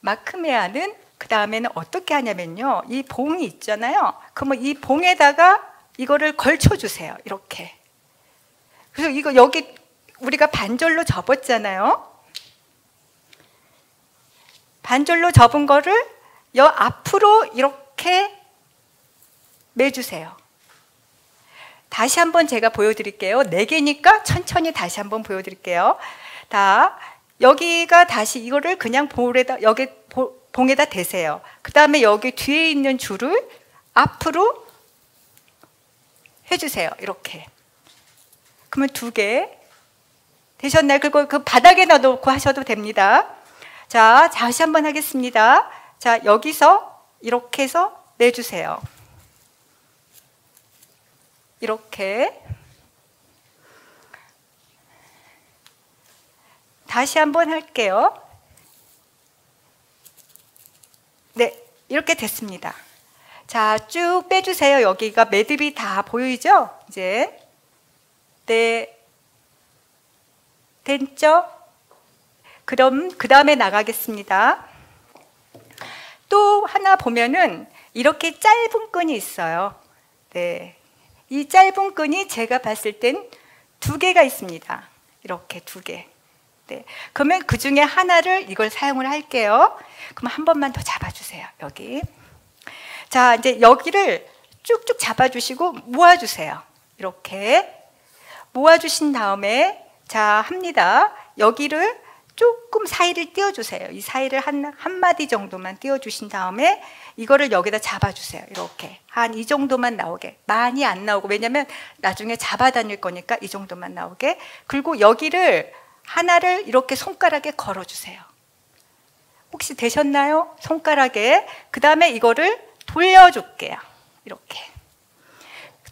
마크메아는 그 다음에는 어떻게 하냐면요. 이 봉이 있잖아요. 그러면 이 봉에다가 이거를 걸쳐주세요. 이렇게. 그래서 이거 여기 우리가 반절로 접었잖아요. 반절로 접은 거를 여 앞으로 이렇게 매주세요. 다시 한번 제가 보여드릴게요. 4개니까 천천히 다시 한번 보여드릴게요. 여기가 다시 이거를 그냥 여기 봉에다 대세요. 그 다음에 여기 뒤에 있는 줄을 앞으로 해주세요. 이렇게. 그러면 2개 되셨나요? 그리고 그 바닥에 넣어놓고 하셔도 됩니다. 자, 다시 한번 하겠습니다. 자, 여기서 이렇게 해서 내주세요. 이렇게. 다시 한번 할게요. 네, 이렇게 됐습니다. 자, 쭉 빼주세요. 여기가 매듭이 다 보이죠? 이제. 네. 됐죠? 그럼 그 다음에 나가겠습니다. 또 하나 보면은 이렇게 짧은 끈이 있어요. 네. 이 짧은 끈이 제가 봤을 땐 2개가 있습니다. 이렇게 2개. 네. 그러면 그 중에 하나를 이걸 사용을 할게요. 그럼 한 번만 더 잡아주세요. 여기. 자, 이제 여기를 쭉쭉 잡아주시고 모아주세요. 이렇게. 모아주신 다음에 자, 합니다. 여기를 조금 사이를 띄워주세요. 이 사이를 한 마디 정도만 띄워주신 다음에 이거를 여기다 잡아주세요. 이렇게. 한 이 정도만 나오게. 많이 안 나오고. 왜냐면 나중에 잡아 다닐 거니까 이 정도만 나오게. 그리고 여기를 하나를 이렇게 손가락에 걸어주세요. 혹시 되셨나요? 손가락에. 그 다음에 이거를 돌려줄게요. 이렇게.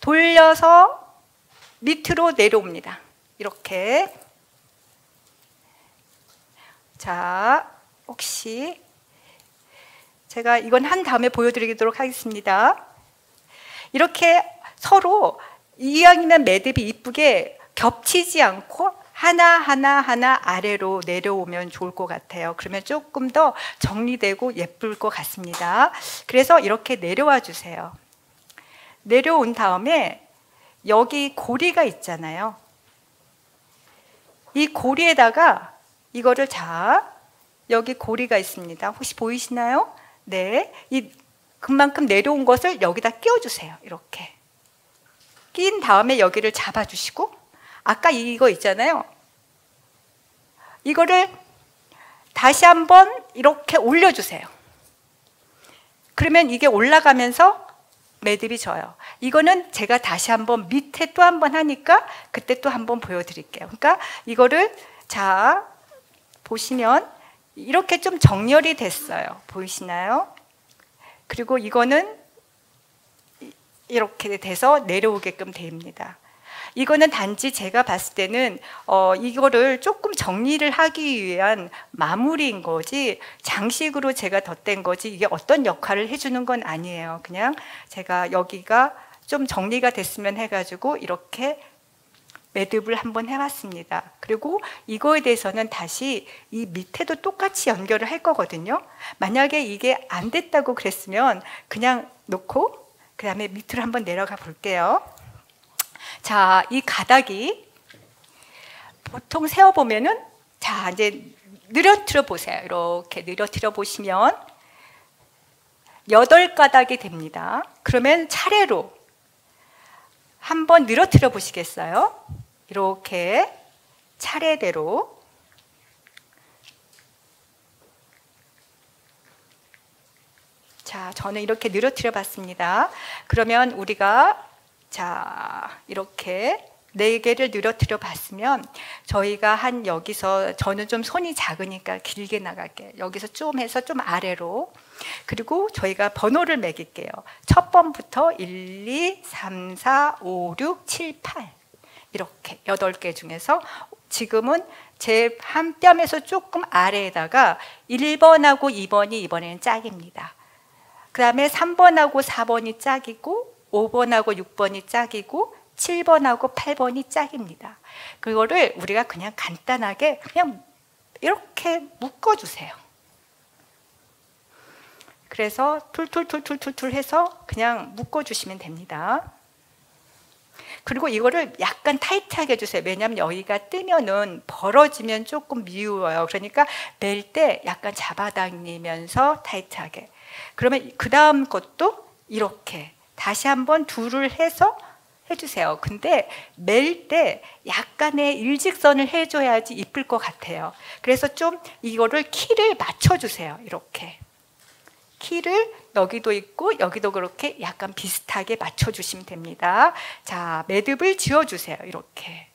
돌려서 밑으로 내려옵니다. 이렇게. 자, 혹시 제가 이건 한 다음에 보여드리도록 하겠습니다. 이렇게 서로 이왕이면 매듭이 이쁘게 겹치지 않고 하나 아래로 내려오면 좋을 것 같아요. 그러면 조금 더 정리되고 예쁠 것 같습니다. 그래서 이렇게 내려와 주세요. 내려온 다음에 여기 고리가 있잖아요. 이 고리에다가 이거를 여기 고리가 있습니다. 혹시 보이시나요? 네, 그만큼 내려온 것을 여기다 끼워주세요. 이렇게 끼인 다음에 여기를 잡아주시고 아까 이거 있잖아요. 이거를 다시 한번 이렇게 올려주세요. 그러면 이게 올라가면서 매듭이 져요. 이거는 제가 다시 한번 밑에 또 한번 하니까 그때 또 한번 보여드릴게요. 그러니까 이거를 보시면 이렇게 좀 정렬이 됐어요. 보이시나요? 그리고 이거는 이렇게 돼서 내려오게끔 됩니다. 이거는 단지 제가 봤을 때는 이거를 조금 정리를 하기 위한 마무리인 거지 장식으로 제가 덧댄 거지 이게 어떤 역할을 해주는 건 아니에요. 그냥 제가 여기가 좀 정리가 됐으면 해가지고 이렇게 매듭을 한번 해봤습니다. 그리고 이거에 대해서는 다시 이 밑에도 똑같이 연결을 할 거거든요. 만약에 이게 안 됐다고 그랬으면 그냥 놓고 그 다음에 밑으로 한번 내려가 볼게요. 자, 이 가닥이 보통 세어보면은 자, 이제 늘어뜨려 보세요. 이렇게 늘어뜨려 보시면 8가닥이 됩니다. 그러면 차례로 한번 늘어뜨려 보시겠어요? 이렇게 차례대로 자, 저는 이렇게 늘어뜨려 봤습니다. 그러면 우리가 이렇게 4개를 늘어뜨려 봤으면 저희가 여기서 저는 좀 손이 작으니까 길게 나갈게요. 여기서 좀 해서 좀 아래로. 그리고 저희가 번호를 매길게요. 첫 번부터 1, 2, 3, 4, 5, 6, 7, 8 이렇게 8개 중에서 지금은 제 한 뼘에서 조금 아래에다가 1번하고 2번이 이번에는 짝입니다. 그 다음에 3번하고 4번이 짝이고 5번하고 6번이 짝이고 7번하고 8번이 짝입니다. 그거를 우리가 그냥 간단하게 그냥 이렇게 묶어주세요. 그래서 툴툴툴툴툴 해서 그냥 묶어주시면 됩니다. 그리고 이거를 약간 타이트하게 해주세요. 왜냐하면 여기가 뜨면은 벌어지면 조금 미워요. 그러니까 멜 때 약간 잡아당기면서 타이트하게. 그러면 그 다음 것도 이렇게 다시 한번 둘을 해서 해주세요. 근데 멜 때 약간의 일직선을 해줘야지 이쁠 것 같아요. 그래서 좀 이거를 키를 맞춰주세요. 이렇게 키를 여기도 있고 여기도 그렇게 약간 비슷하게 맞춰주시면 됩니다. 자, 매듭을 지어주세요. 이렇게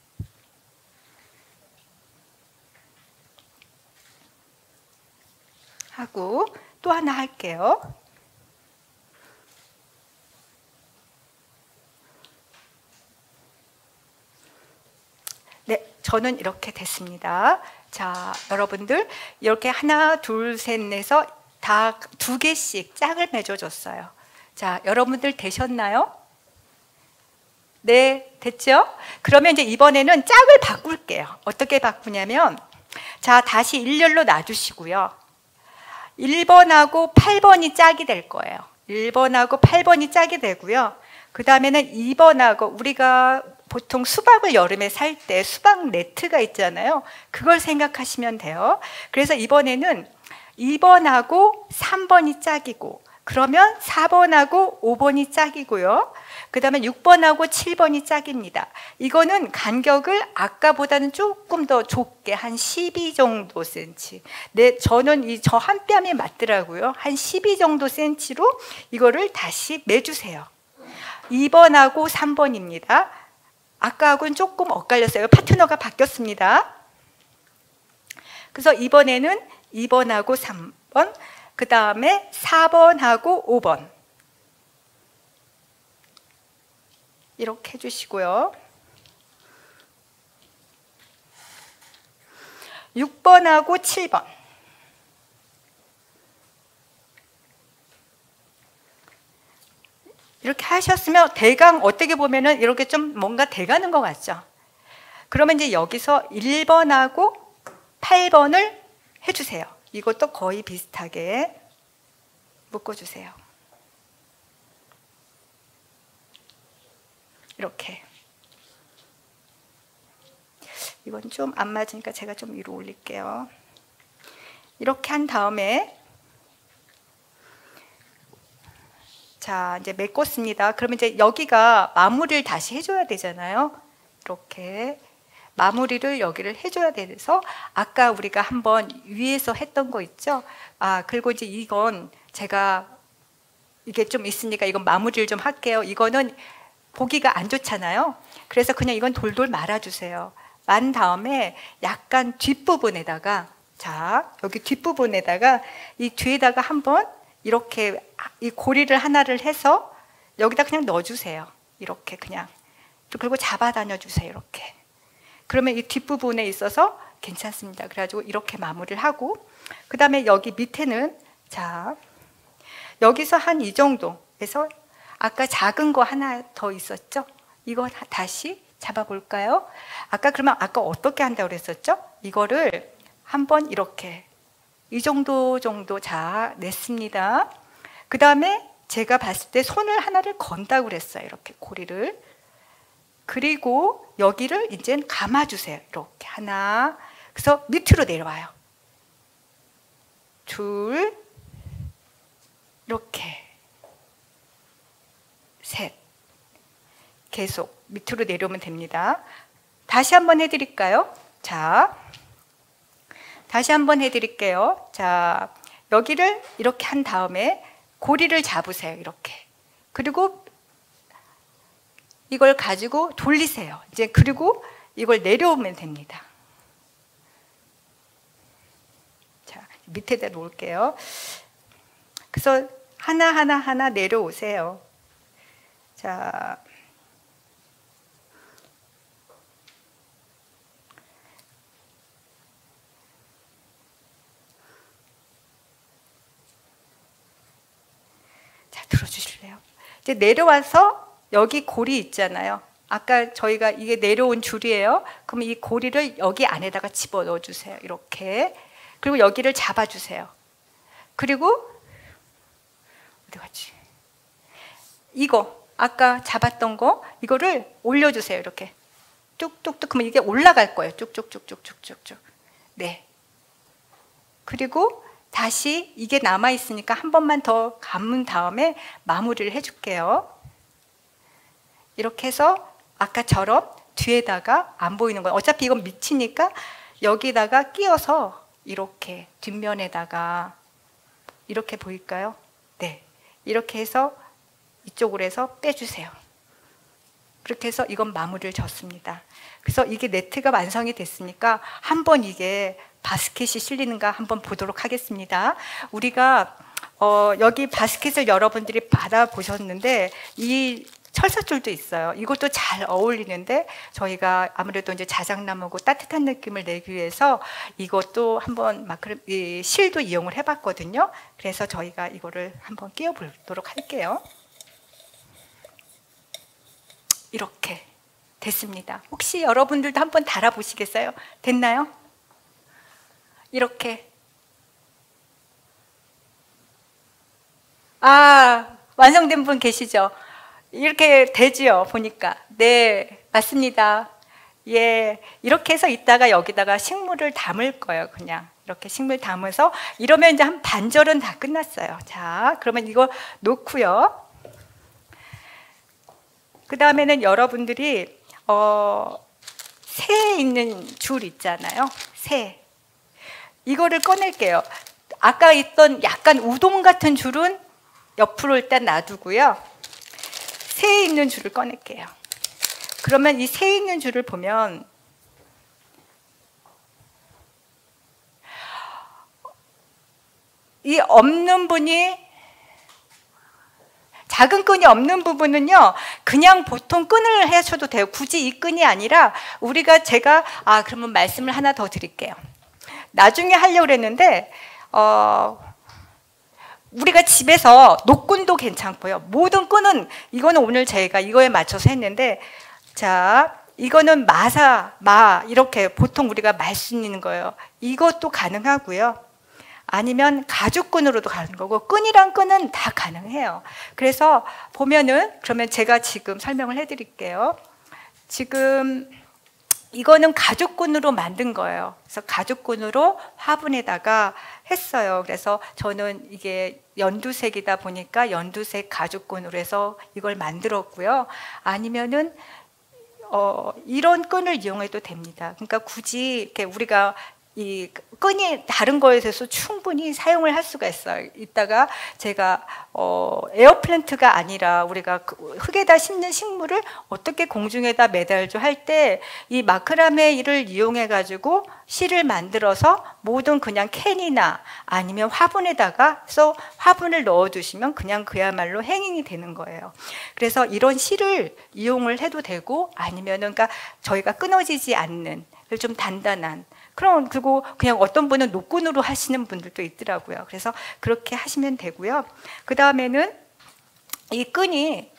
하고 또 하나 할게요. 네, 저는 이렇게 됐습니다. 자, 여러분들 이렇게 하나, 둘, 셋, 넷에서 다 2개씩 짝을 맺어줬어요. 자, 여러분들 되셨나요? 네, 됐죠? 그러면 이제 이번에는 짝을 바꿀게요. 어떻게 바꾸냐면, 자, 다시 일렬로 놔주시고요. 1번하고 8번이 짝이 될 거예요. 1번하고 8번이 짝이 되고요. 그 다음에는 2번하고 우리가 보통 수박을 여름에 살 때 수박 네트가 있잖아요. 그걸 생각하시면 돼요. 그래서 이번에는 2번하고 3번이 짝이고, 그러면 4번하고 5번이 짝이고요. 그 다음에 6번하고 7번이 짝입니다. 이거는 간격을 아까보다는 조금 더 좁게 한 12 정도 센치. 네, 저는 저 한 뼘이 맞더라고요. 한 12 정도 센치로 이거를 다시 매주세요. 2번하고 3번입니다. 아까하고는 조금 엇갈렸어요. 파트너가 바뀌었습니다. 그래서 이번에는 2번하고 3번, 그 다음에 4번하고 5번 이렇게 해주시고요. 6번하고 7번 이렇게 하셨으면 대강 어떻게 보면은 이렇게 좀 뭔가 돼가는 것 같죠. 그러면 이제 여기서 1번하고 8번을 해주세요. 이것도 거의 비슷하게 묶어주세요. 이렇게. 이건 좀 안 맞으니까 제가 좀 위로 올릴게요. 이렇게 한 다음에 자, 이제 메꿨습니다. 그러면 이제 여기가 마무리를 다시 해줘야 되잖아요. 이렇게 마무리를 여기를 해줘야 돼서 아까 우리가 한번 위에서 했던 거 있죠? 아, 그리고 이제 이건 제가 이게 좀 있으니까 이건 마무리를 좀 할게요. 이거는 보기가 안 좋잖아요. 그래서 그냥 이건 돌돌 말아주세요. 만 다음에 약간 뒷부분에다가 자, 여기 뒷부분에다가 이 뒤에다가 한번 이렇게 이 고리를 하나를 해서 여기다 그냥 넣어주세요. 이렇게 그냥. 그리고 잡아 다녀주세요. 이렇게. 그러면 이 뒷부분에 있어서 괜찮습니다. 그래가지고 이렇게 마무리를 하고, 그 다음에 여기 밑에는 자, 여기서 한 이 정도에서 아까 작은 거 하나 더 있었죠? 이거 다시 잡아볼까요? 아까 그러면 아까 어떻게 한다고 그랬었죠? 이거를 한번 이렇게 이 정도 자 냈습니다. 그 다음에 제가 봤을 때 손을 하나를 건다고 그랬어요. 이렇게 고리를. 그리고 여기를 이제 감아주세요. 이렇게 하나. 그래서 밑으로 내려와요. 둘, 이렇게 셋. 계속 밑으로 내려오면 됩니다. 다시 한번 해드릴까요? 자, 다시 한번 해드릴게요. 자, 여기를 이렇게 한 다음에 고리를 잡으세요. 이렇게. 그리고 이걸 가지고 돌리세요. 이제 그리고 이걸 내려오면 됩니다. 자, 밑에다 놓을게요. 그래서 하나 내려오세요. 자, 들어주실래요? 이제 내려와서 여기 고리 있잖아요. 아까 저희가 이게 내려온 줄이에요. 그럼 이 고리를 여기 안에다가 집어 넣어주세요. 이렇게. 그리고 여기를 잡아주세요. 그리고 어디 갔지? 이거 아까 잡았던 거 이거를 올려주세요. 이렇게 뚝뚝뚝. 그러면 이게 올라갈 거예요. 쭉쭉쭉쭉쭉쭉쭉. 네. 그리고 다시 이게 남아있으니까 한 번만 더 감은 다음에 마무리를 해줄게요. 이렇게 해서 아까처럼 뒤에다가 안 보이는 거예요. 어차피 이건 밑이니까 여기다가 끼워서 이렇게 뒷면에다가 이렇게 보일까요? 네. 이렇게 해서 이쪽으로 해서 빼주세요. 그렇게 해서 이건 마무리를 졌습니다. 그래서 이게 네트가 완성이 됐으니까 한번 이게 바스켓이 실리는가 한번 보도록 하겠습니다. 우리가 여기 바스켓을 여러분들이 받아보셨는데 이 철사줄도 있어요. 이것도 잘 어울리는데 저희가 아무래도 이제 자작나무고 따뜻한 느낌을 내기 위해서 이것도 한번 이 실도 이용을 해봤거든요. 그래서 저희가 이거를 한번 끼워보도록 할게요. 이렇게 됐습니다. 혹시 여러분들도 한번 달아보시겠어요? 됐나요? 이렇게. 완성된 분 계시죠? 이렇게 되지요, 보니까. 네, 맞습니다. 예, 이렇게 해서 이따가 여기다가 식물을 담을 거예요, 그냥. 이렇게 식물 담아서 이러면 이제 한 반절은 다 끝났어요. 자, 그러면 이거 놓고요. 그 다음에는 여러분들이 새 있는 줄 있잖아요. 새. 이거를 꺼낼게요. 아까 있던 약간 우동 같은 줄은 옆으로 일단 놔두고요. 새 있는 줄을 꺼낼게요. 그러면 이 새 있는 줄을 보면 이 없는 분이 작은 끈이 없는 부분은요, 그냥 보통 끈을 하셔도 돼요. 굳이 이 끈이 아니라 제가 그러면 말씀을 하나 더 드릴게요. 나중에 하려고 했는데 우리가 집에서 노끈도 괜찮고요. 모든 끈은 이거는 오늘 제가 이거에 맞춰서 했는데, 자, 이거는 마 이렇게 보통 우리가 말 수 있는 거예요. 이것도 가능하고요. 아니면 가죽끈으로도 가는 거고, 끈이랑 끈은 다 가능해요. 그래서 보면은, 그러면 제가 지금 설명을 해드릴게요. 지금 이거는 가죽끈으로 만든 거예요. 그래서 가죽끈으로 화분에다가 했어요. 그래서 저는 이게 연두색이다 보니까 연두색 가죽끈으로 해서 이걸 만들었고요. 아니면은 이런 끈을 이용해도 됩니다. 그러니까 굳이 이렇게 우리가 이 끈이 다른 거에 대해서 충분히 사용을 할 수가 있어요. 이따가 제가 에어플랜트가 아니라 우리가 흙에다 심는 식물을 어떻게 공중에다 매달죠 할 때 이 마크라메를 이용해 가지고 실을 만들어서 모든 그냥 캔이나 아니면 화분에다가 화분을 넣어 두시면 그냥 그야말로 행잉이 되는 거예요. 그래서 이런 실을 이용을 해도 되고, 아니면은 그러니까 저희가 끊어지지 않는 좀 단단한 그리고 그냥 어떤 분은 노끈으로 하시는 분들도 있더라고요. 그래서 그렇게 하시면 되고요. 그 다음에는 이 끈이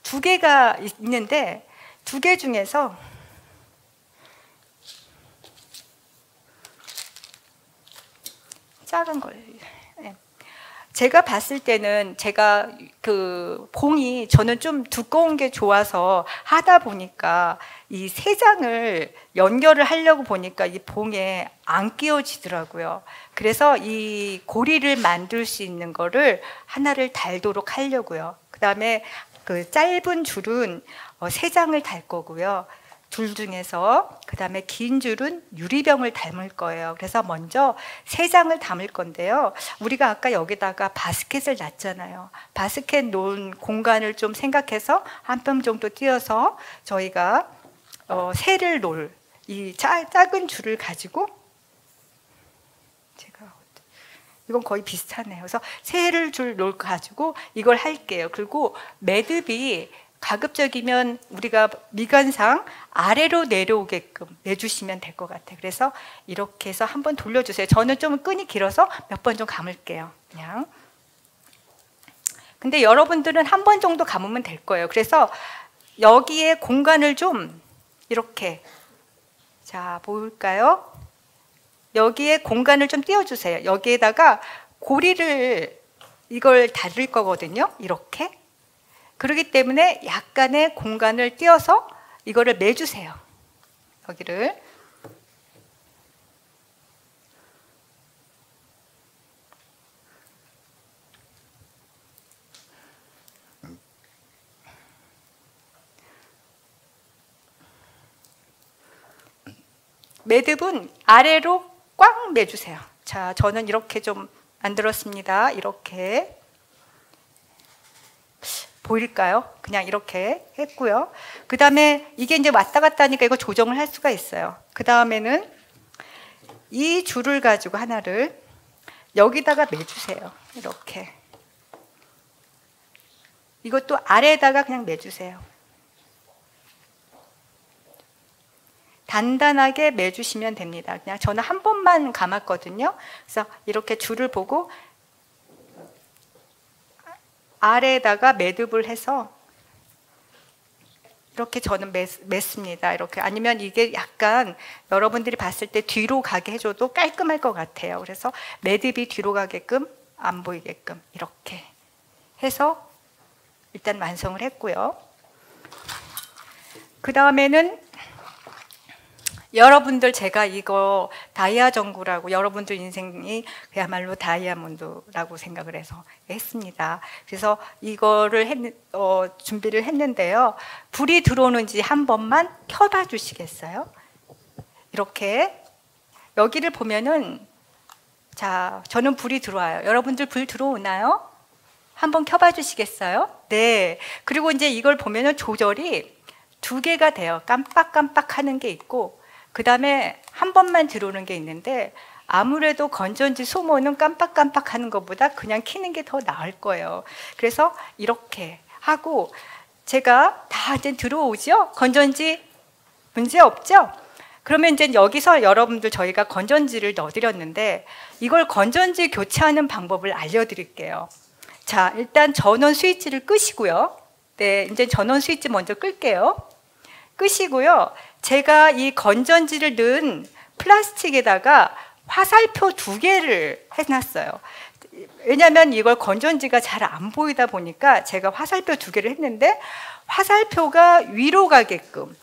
두 개가 있는데, 두 개 중에서 작은 걸, 제가 봤을 때는 제가 그 봉이 저는 좀 두꺼운 게 좋아서 하다 보니까 이 세 장을 연결을 하려고 보니까 이 봉에 안 끼워지더라고요. 그래서 이 고리를 만들 수 있는 거를 하나를 달도록 하려고요. 그 다음에 그 짧은 줄은 세 장을 달 거고요. 둘 중에서 그 다음에 긴 줄은 유리병을 담을 거예요. 그래서 먼저 세 장을 담을 건데요. 우리가 아까 여기다가 바스켓을 놨잖아요. 바스켓 놓은 공간을 좀 생각해서 한 뼘 정도 띄어서 저희가 새를 놓을 이 작은 줄을 가지고, 이건 거의 비슷하네요. 그래서 새를 줄 놓을 가지고 이걸 할게요. 그리고 매듭이 가급적이면 우리가 미관상 아래로 내려오게끔 내주시면 될 것 같아요. 그래서 이렇게 해서 한번 돌려주세요. 저는 좀 끈이 길어서 몇 번 좀 감을게요. 그냥. 근데 여러분들은 한 번 정도 감으면 될 거예요. 그래서 여기에 공간을 좀 이렇게, 자, 보일까요? 여기에 공간을 좀 띄워주세요. 여기에다가 고리를 이걸 달을 거거든요. 이렇게. 그렇기 때문에 약간의 공간을 띄어서 이거를 매주세요. 여기를. 매듭은 아래로 꽉 매주세요. 자, 저는 이렇게 좀 만들었습니다. 이렇게. 보일까요? 그냥 이렇게 했고요. 그 다음에 이게 이제 왔다 갔다 하니까 이거 조정을 할 수가 있어요. 그 다음에는 이 줄을 가지고 하나를 여기다가 매주세요. 이렇게. 이것도 아래에다가 그냥 매주세요. 단단하게 매주시면 됩니다. 그냥 저는 한 번만 감았거든요. 그래서 이렇게 줄을 보고 아래에다가 매듭을 해서 이렇게 저는 맸습니다. 이렇게. 아니면 이게 약간 여러분들이 봤을 때 뒤로 가게 해줘도 깔끔할 것 같아요. 그래서 매듭이 뒤로 가게끔 안 보이게끔 이렇게 해서 일단 완성을 했고요. 그 다음에는 여러분들 제가 이거 다이아 전구라고 여러분들 인생이 그야말로 다이아몬드라고 생각을 해서 했습니다. 그래서 이거를 준비를 했는데요. 불이 들어오는지 한 번만 켜봐 주시겠어요? 이렇게 여기를 보면은 자, 저는 불이 들어와요. 여러분들 불 들어오나요? 한번 켜봐 주시겠어요? 네. 그리고 이제 이걸 보면은 조절이 두 개가 돼요. 깜빡깜빡 하는 게 있고 그 다음에 한 번만 들어오는 게 있는데 아무래도 건전지 소모는 깜빡깜빡 하는 것보다 그냥 켜는 게 더 나을 거예요. 그래서 이렇게 하고 제가 다 이제 들어오죠? 건전지 문제 없죠? 그러면 이제 여기서 여러분들 저희가 건전지를 넣어드렸는데 이걸 건전지 교체하는 방법을 알려드릴게요. 자, 일단 전원 스위치를 끄시고요. 네, 이제 전원 스위치 먼저 끌게요. 끄시고요. 제가 이 건전지를 넣은 플라스틱에다가 화살표 2개를 해놨어요. 왜냐하면 이걸 건전지가 잘 안 보이다 보니까 제가 화살표 2개를 했는데 화살표가 위로 가게끔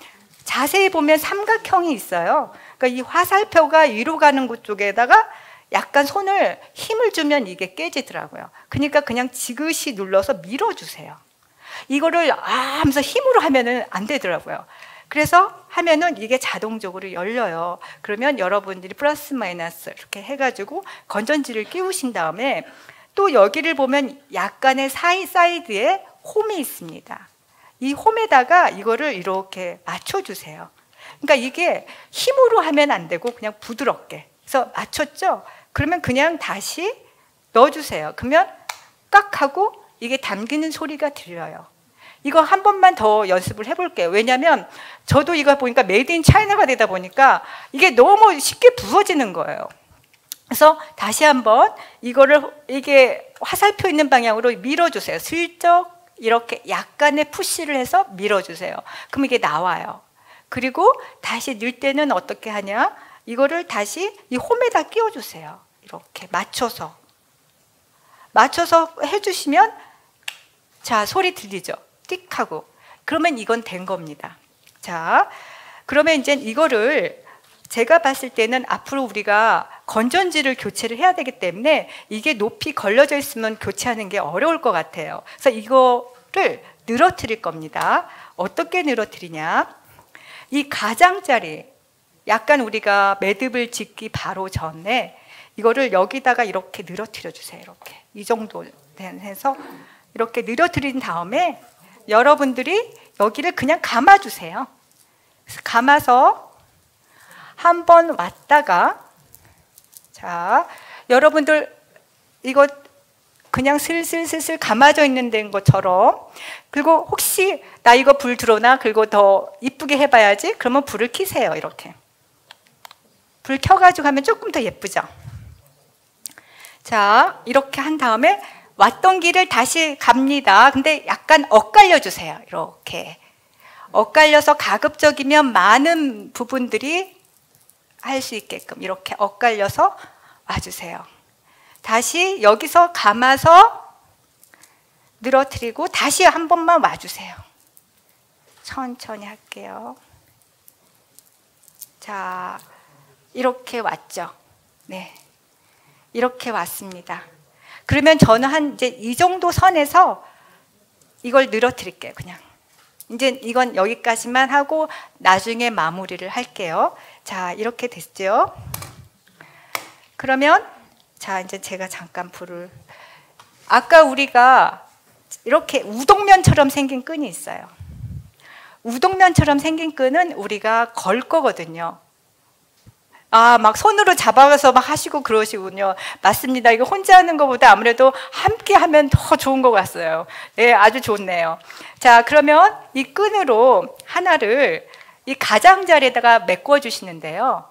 자세히 보면 삼각형이 있어요. 그러니까 이 화살표가 위로 가는 곳 쪽에다가 약간 손을 힘을 주면 이게 깨지더라고요. 그러니까 그냥 지그시 눌러서 밀어주세요. 이거를 하면서 힘으로 하면은 안 되더라고요. 그래서 하면은 이게 자동적으로 열려요. 그러면 여러분들이 플러스 마이너스 이렇게 해가지고 건전지를 끼우신 다음에 또 여기를 보면 약간의 사이드에 홈이 있습니다. 이 홈에다가 이거를 이렇게 맞춰주세요. 그러니까 이게 힘으로 하면 안 되고 그냥 부드럽게. 그래서 맞췄죠? 그러면 그냥 다시 넣어주세요. 그러면 깍 하고 이게 담기는 소리가 들려요. 이거 한 번만 더 연습을 해볼게요. 왜냐하면 저도 이거 보니까 메이드 인 차이나가 되다 보니까 이게 너무 쉽게 부서지는 거예요. 그래서 다시 한번 이거를 이게 화살표 있는 방향으로 밀어주세요. 슬쩍 이렇게 약간의 푸시를 해서 밀어주세요. 그럼 이게 나와요. 그리고 다시 넣을 때는 어떻게 하냐? 이거를 다시 이 홈에다 끼워주세요. 이렇게 맞춰서 해주시면 자, 소리 들리죠? 띡 하고. 그러면 이건 된 겁니다. 자, 그러면 이제 이거를 제가 봤을 때는 앞으로 우리가 건전지를 교체를 해야 되기 때문에 이게 높이 걸려져 있으면 교체하는 게 어려울 것 같아요. 그래서 이거를 늘어뜨릴 겁니다. 어떻게 늘어뜨리냐? 이 가장자리, 약간 우리가 매듭을 짓기 바로 전에 이거를 여기다가 이렇게 늘어뜨려 주세요. 이렇게 이 정도 해서 이렇게 늘어뜨린 다음에 여러분들이 여기를 그냥 감아주세요. 그래서 감아서 한번 왔다가 자, 여러분들 이거 그냥 슬슬 감아져 있는 것처럼 그리고 혹시 나 이거 불 들어오나 그리고 더 이쁘게 해봐야지 그러면 불을 켜세요. 이렇게 불 켜가지고 하면 조금 더 예쁘죠. 자, 이렇게 한 다음에 왔던 길을 다시 갑니다. 근데 약간 엇갈려 주세요. 이렇게 엇갈려서 가급적이면 많은 부분들이 할 수 있게끔 이렇게 엇갈려서 와주세요. 다시 여기서 감아서 늘어뜨리고 다시 한 번만 와주세요. 천천히 할게요. 자, 이렇게 왔죠. 네, 이렇게 왔습니다. 그러면 저는 한 이제 이 정도 선에서 이걸 늘어뜨릴게요. 그냥 이제 이건 여기까지만 하고 나중에 마무리를 할게요. 자, 이렇게 됐죠? 그러면 자, 이제 제가 잠깐 불을 아까 우리가 이렇게 우동면처럼 생긴 끈이 있어요. 우동면처럼 생긴 끈은 우리가 걸 거거든요. 아, 막 손으로 잡아서 막 하시고 그러시군요. 맞습니다. 이거 혼자 하는 것보다 아무래도 함께 하면 더 좋은 것 같아요. 네, 아주 좋네요. 자, 그러면 이 끈으로 하나를 이 가장자리에다가 메꿔 주시는데요.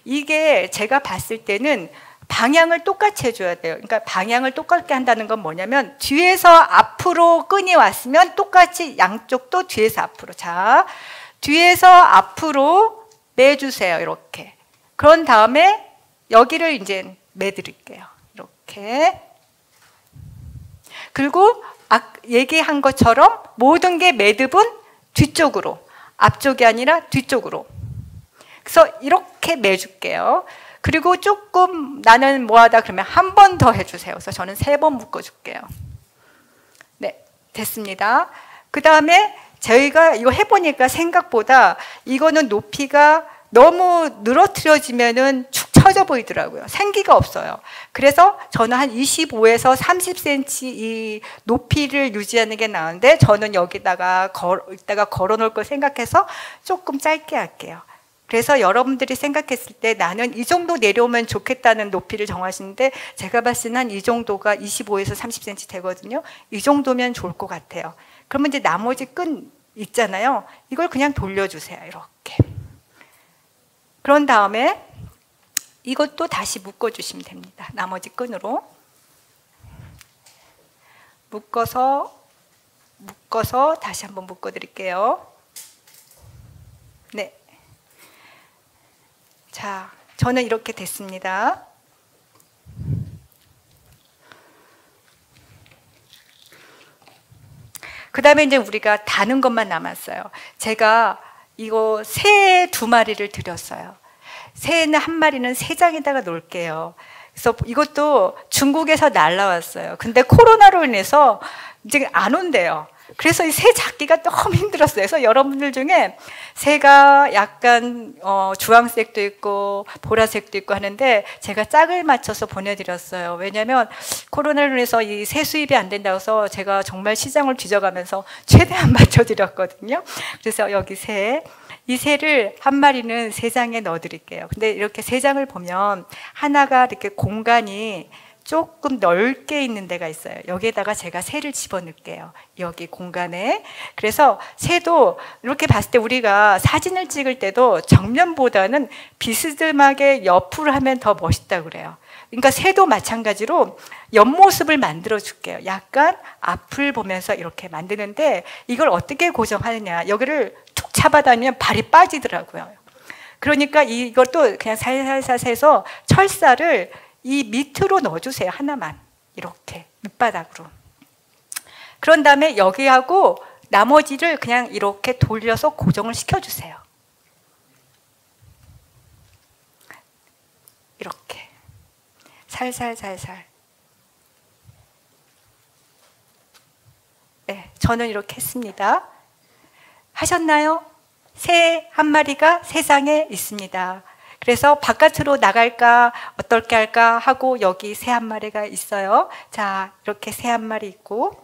이게 제가 봤을 때는 방향을 똑같이 해줘야 돼요. 그러니까 방향을 똑같게 한다는 건 뭐냐면 뒤에서 앞으로 끈이 왔으면 똑같이 양쪽도 뒤에서 앞으로. 자, 뒤에서 앞으로 매주세요. 이렇게. 그런 다음에 여기를 이제 매드릴게요. 이렇게. 그리고 얘기한 것처럼 모든 게 매듭은 뒤쪽으로, 앞쪽이 아니라 뒤쪽으로. 그래서 이렇게 매줄게요. 그리고 조금 나는 뭐하다 그러면 한 번 더 해주세요. 그래서 저는 3번 묶어줄게요. 네, 됐습니다. 그 다음에 저희가 이거 해보니까 생각보다 이거는 높이가 너무 늘어뜨려지면은 축 처져 보이더라고요. 생기가 없어요. 그래서 저는 한 25에서 30cm 이 높이를 유지하는 게 나은데 저는 여기다가 이따가 걸어 놓을 걸 생각해서 조금 짧게 할게요. 그래서 여러분들이 생각했을 때 나는 이 정도 내려오면 좋겠다는 높이를 정하시는데 제가 봤을 때는 한 이 정도가 25에서 30cm 되거든요. 이 정도면 좋을 것 같아요. 그러면 이제 나머지 끈 있잖아요. 이걸 그냥 돌려주세요. 이렇게. 그런 다음에 이것도 다시 묶어주시면 됩니다. 나머지 끈으로. 묶어서 다시 한번 묶어드릴게요. 네. 자, 저는 이렇게 됐습니다. 그 다음에 이제 우리가 다는 것만 남았어요. 제가 이거 새 2마리를 드렸어요. 새는 1마리는 새장에다가 놓을게요. 그래서 이것도 중국에서 날라왔어요. 근데 코로나로 인해서 이제 안 온대요. 그래서 이 새 잡기가 너무 힘들었어요. 그래서 여러분들 중에 새가 약간 주황색도 있고 보라색도 있고 하는데 제가 짝을 맞춰서 보내드렸어요. 왜냐하면 코로나로 인해서 이 새 수입이 안 된다고 해서 제가 정말 시장을 뒤져가면서 최대한 맞춰드렸거든요. 그래서 여기 이 새를 1마리는 3장에 넣어드릴게요. 근데 이렇게 3장을 보면 하나가 이렇게 공간이 조금 넓게 있는 데가 있어요. 여기에다가 제가 새를 집어넣을게요. 여기 공간에. 그래서 새도 이렇게 봤을 때 우리가 사진을 찍을 때도 정면보다는 비스듬하게 옆으로 하면 더 멋있다고 그래요. 그러니까 새도 마찬가지로 옆모습을 만들어 줄게요. 약간 앞을 보면서 이렇게 만드는데 이걸 어떻게 고정하느냐. 여기를 툭 잡아다니면 발이 빠지더라고요. 그러니까 이것도 그냥 살살살 해서 철사를 이 밑으로 넣어주세요. 하나만. 이렇게 밑바닥으로. 그런 다음에 여기하고 나머지를 그냥 이렇게 돌려서 고정을 시켜주세요. 이렇게. 살살살살. 네, 저는 이렇게 했습니다. 하셨나요? 새 1마리가 세상에 있습니다. 그래서 바깥으로 나갈까 어떨게 할까 하고 여기 새 1마리가 있어요. 자, 이렇게 새 1마리 있고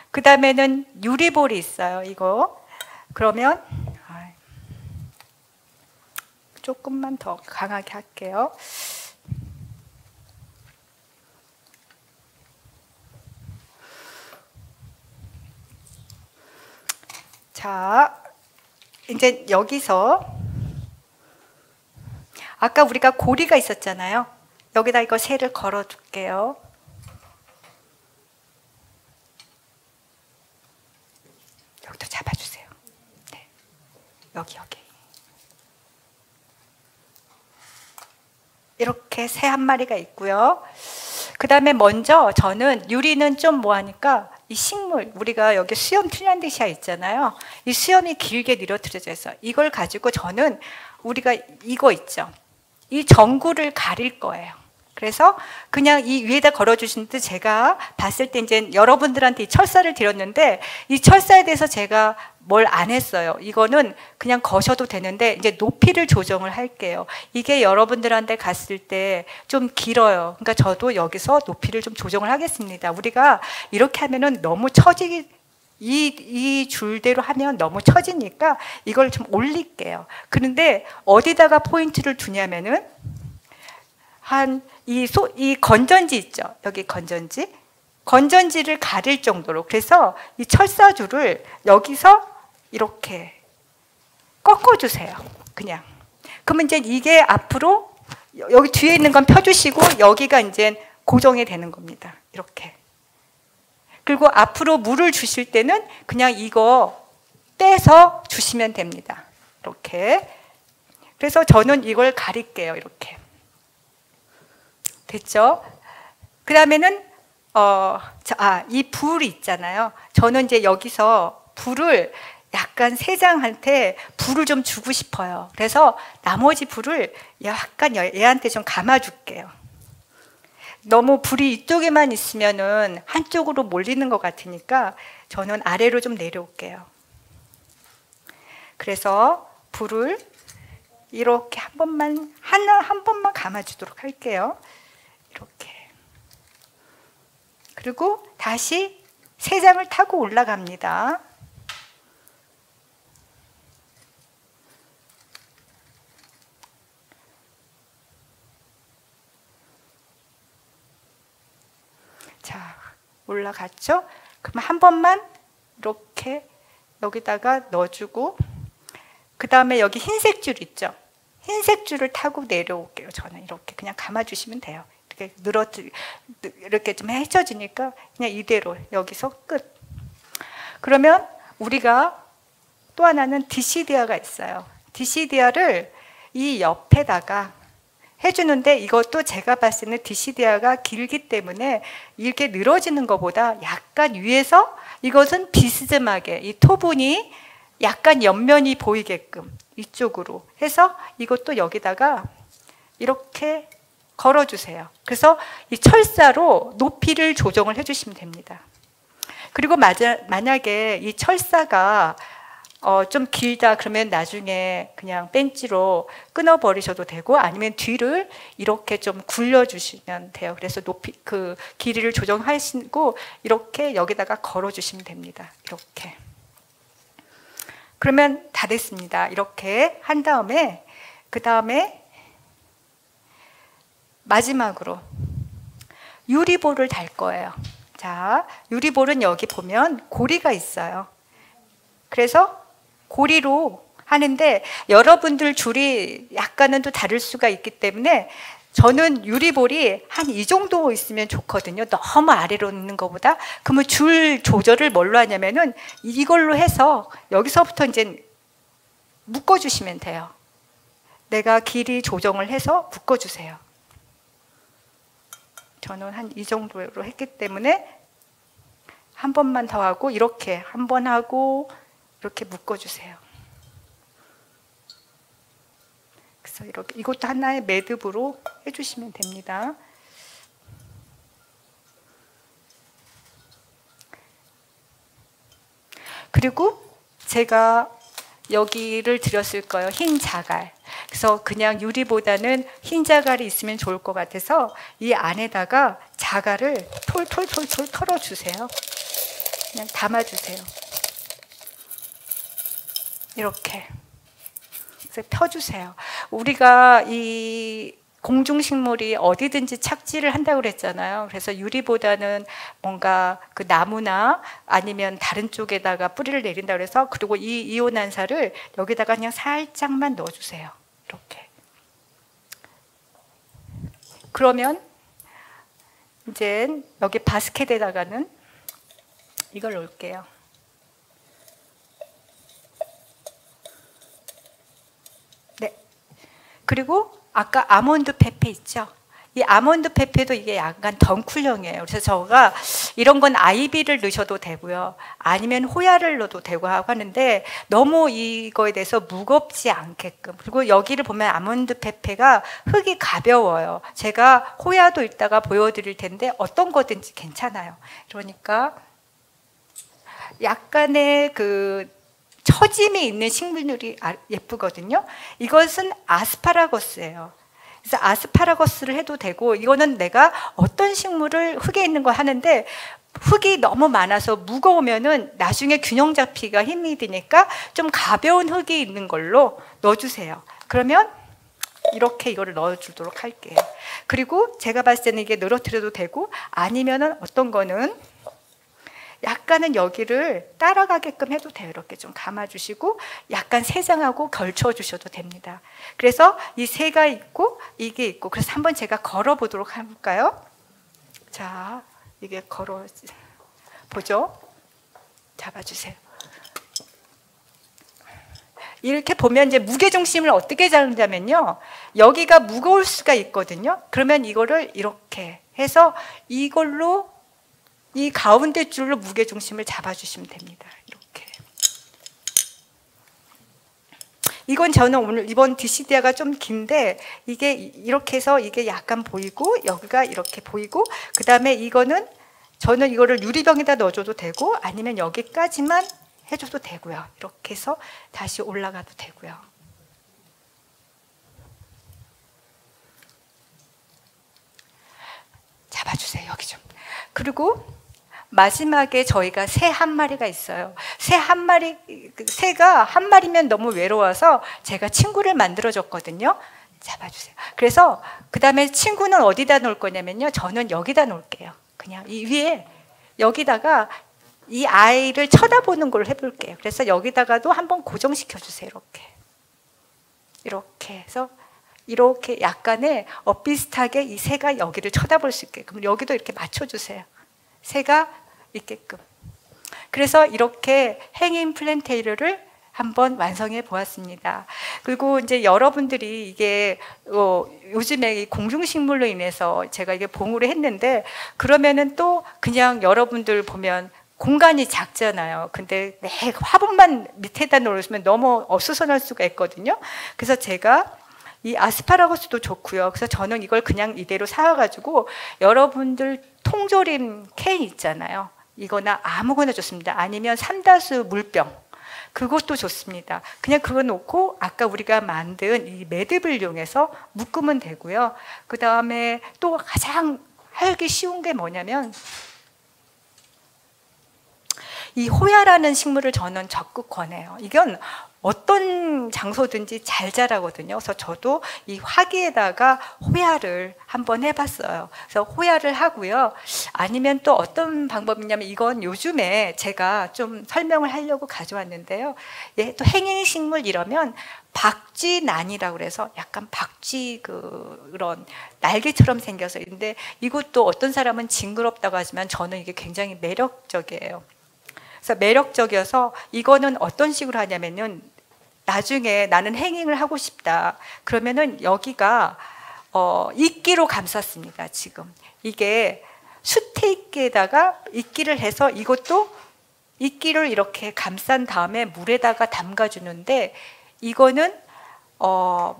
그 다음에는 유리볼이 있어요. 이거 그러면 조금만 더 강하게 할게요. 자, 이제 여기서 아까 우리가 고리가 있었잖아요. 여기다 이거 새를 걸어 줄게요. 여기도 잡아주세요. 네. 여기. 이렇게 새 1마리가 있고요. 그 다음에 먼저 저는 유리는 좀 뭐하니까 이 식물, 우리가 여기 수염 핀란드시아 있잖아요. 이 수염이 길게 늘어뜨려져 있어요. 이걸 가지고 저는 우리가 이거 있죠. 이 전구를 가릴 거예요. 그래서 그냥 이 위에다 걸어주시는데 제가 봤을 때 이제 여러분들한테 이 철사를 드렸는데 이 철사에 대해서 제가 뭘 안 했어요. 이거는 그냥 거셔도 되는데 이제 높이를 조정을 할게요. 이게 여러분들한테 갔을 때 좀 길어요. 그러니까 저도 여기서 높이를 좀 조정을 하겠습니다. 우리가 이렇게 하면은 너무 이 줄대로 하면 너무 처지니까 이걸 좀 올릴게요. 그런데 어디다가 포인트를 두냐면은 이 건전지 있죠. 여기 건전지를 가릴 정도로. 그래서 이 철사줄을 여기서 이렇게 꺾어주세요. 그냥. 그러면 이제 이게 앞으로 여기 뒤에 있는 건 펴주시고 여기가 이제 고정이 되는 겁니다. 이렇게. 그리고 앞으로 물을 주실 때는 그냥 이거 떼서 주시면 됩니다. 이렇게. 그래서 저는 이걸 가릴게요. 이렇게. 됐죠? 그 다음에는, 이 불 있잖아요. 저는 이제 여기서 불을 약간 세장한테 불을 좀 주고 싶어요. 그래서 나머지 불을 약간 얘한테 좀 감아줄게요. 너무 불이 이쪽에만 있으면은 한쪽으로 몰리는 것 같으니까 저는 아래로 좀 내려올게요. 그래서 불을 이렇게 한 번만 감아주도록 할게요. 이렇게. 그리고 다시 세 장을 타고 올라갑니다. 자, 올라갔죠? 그럼 한 번만 이렇게 여기다가 넣어주고 그 다음에 여기 흰색 줄 있죠? 흰색 줄을 타고 내려올게요. 저는 이렇게 그냥 감아주시면 돼요. 이렇게 좀 헤쳐지니까 그냥 이대로 여기서 끝. 그러면 우리가 또 하나는 디시디아가 있어요. 디시디아를 이 옆에다가 해주는데 이것도 제가 봤을 때는 디시디아가 길기 때문에 이렇게 늘어지는 것보다 약간 위에서 이것은 비스듬하게 이 토분이 약간 옆면이 보이게끔 이쪽으로 해서 이것도 여기다가 이렇게 걸어주세요. 그래서 이 철사로 높이를 조정을 해주시면 됩니다. 그리고 만약에 이 철사가 좀 길다 그러면 나중에 그냥 벤치로 끊어버리셔도 되고 아니면 뒤를 이렇게 좀 굴려주시면 돼요. 그래서 높이 그 길이를 조정하시고 이렇게 여기다가 걸어주시면 됩니다. 이렇게. 그러면 다 됐습니다. 이렇게 한 다음에 그 다음에 마지막으로 유리볼을 달 거예요. 자, 유리볼은 여기 보면 고리가 있어요. 그래서 고리로 하는데 여러분들 줄이 약간은 또 다를 수가 있기 때문에 저는 유리볼이 한 이 정도 있으면 좋거든요. 너무 아래로 있는 것보다. 그러면 줄 조절을 뭘로 하냐면은 이걸로 해서 여기서부터 이제 묶어주시면 돼요. 내가 길이 조정을 해서 묶어주세요. 저는 한 이 정도로 했기 때문에 한 번만 더 하고 이렇게 한 번 하고 이렇게 묶어주세요. 그래서 이렇게 이것도 하나의 매듭으로 해주시면 됩니다. 그리고 제가 여기를 드렸을 거예요. 흰 자갈. 그래서 그냥 유리보다는 흰 자갈이 있으면 좋을 것 같아서 이 안에다가 자갈을 톨톨톨톨 털어주세요. 그냥 담아주세요. 이렇게. 그래서 펴주세요. 우리가 이 공중식물이 어디든지 착지를 한다고 그랬잖아요. 그래서 유리보다는 뭔가 그 나무나 아니면 다른 쪽에다가 뿌리를 내린다고 그래서 그리고 이 이온난사를 여기다가 그냥 살짝만 넣어주세요. 이렇게. 그러면 이제 여기 바스켓에다가는 이걸 넣을게요. 네. 그리고 아까 아몬드 페페 있죠? 이 아몬드 페페도 이게 약간 덩쿨형이에요. 그래서 저가 이런 건 아이비를 넣으셔도 되고요. 아니면 호야를 넣어도 되고 하는데 너무 이거에 대해서 무겁지 않게끔. 그리고 여기를 보면 아몬드 페페가 흙이 가벼워요. 제가 호야도 이따가 보여드릴 텐데 어떤 거든지 괜찮아요. 그러니까 약간의 그 처짐이 있는 식물들이 예쁘거든요. 이것은 아스파라거스예요. 그래서 아스파라거스를 해도 되고, 이거는 내가 어떤 식물을 흙에 있는 거 하는데 흙이 너무 많아서 무거우면은 나중에 균형 잡히기가 힘이 드니까 좀 가벼운 흙이 있는 걸로 넣어주세요. 그러면 이렇게 이거를 넣어주도록 할게요. 그리고 제가 봤을 때는 이게 늘어뜨려도 되고, 아니면은 어떤 거는 약간은 여기를 따라가게끔 해도 돼요. 이렇게 좀 감아주시고 약간 세장하고 걸쳐주셔도 됩니다. 그래서 이 새가 있고 이게 있고, 그래서 한번 제가 걸어보도록 해볼까요? 자, 이게 보죠? 잡아주세요. 이렇게 보면 이제 무게중심을 어떻게 잡냐면요, 여기가 무거울 수가 있거든요. 그러면 이거를 이렇게 해서 이걸로 이 가운데 줄로 무게중심을 잡아주시면 됩니다. 이렇게. 이건 저는 오늘 이번 DCD가 좀 긴데, 이게 이렇게 해서 이게 약간 보이고 여기가 이렇게 보이고, 그 다음에 이거는 저는 이거를 유리병에다 넣어줘도 되고 아니면 여기까지만 해줘도 되고요. 이렇게 해서 다시 올라가도 되고요. 잡아주세요. 여기 좀. 그리고 마지막에 저희가 새 한 마리가 있어요. 새가 한 마리면 너무 외로워서 제가 친구를 만들어줬거든요. 잡아주세요. 그래서 그 다음에 친구는 어디다 놓을 거냐면요, 저는 여기다 놓을게요. 그냥 이 위에 여기다가 이 아이를 쳐다보는 걸 해볼게요. 그래서 여기다가도 한번 고정시켜 주세요. 이렇게 해서 이렇게 약간의 비슷하게 이 새가 여기를 쳐다볼 수 있게끔 여기도 이렇게 맞춰주세요. 새가 있게끔. 그래서 이렇게 행인 플랜테이르를 한번 완성해 보았습니다. 그리고 이제 여러분들이 이게 요즘에 이 공중식물로 인해서 제가 이게 봉우를 했는데, 그러면은 또 그냥 여러분들 보면 공간이 작잖아요. 근데 화분만 밑에다 놓으시면 너무 어수선할 수가 있거든요. 그래서 제가 이 아스파라거스도 좋고요. 그래서 저는 이걸 그냥 이대로 사와가지고 여러분들 통조림 캔 있잖아요. 이거나 아무거나 좋습니다. 아니면 삼다수 물병, 그것도 좋습니다. 그냥 그거 놓고 아까 우리가 만든 이 매듭을 이용해서 묶으면 되고요. 그 다음에 또 가장 하기 쉬운 게 뭐냐면, 이 호야라는 식물을 저는 적극 권해요. 이건 어떤 장소든지 잘 자라거든요. 그래서 저도 이 화기에다가 호야를 한번 해봤어요. 그래서 호야를 하고요. 아니면 또 어떤 방법이냐면, 이건 요즘에 제가 좀 설명을 하려고 가져왔는데요. 예, 또 행인식물 이러면 박쥐난이라고 그래서 약간 박쥐 그런 날개처럼 생겨서 있는데, 이것도 어떤 사람은 징그럽다고 하지만 저는 이게 굉장히 매력적이에요. 그래서 매력적이어서 이거는 어떤 식으로 하냐면은, 나중에 나는 행잉을 하고 싶다 그러면은 여기가 이끼로 감쌌습니다. 지금 이게 수테이크에다가 이끼를 해서 이것도 이끼를 이렇게 감싼 다음에 물에다가 담가주는데, 이거는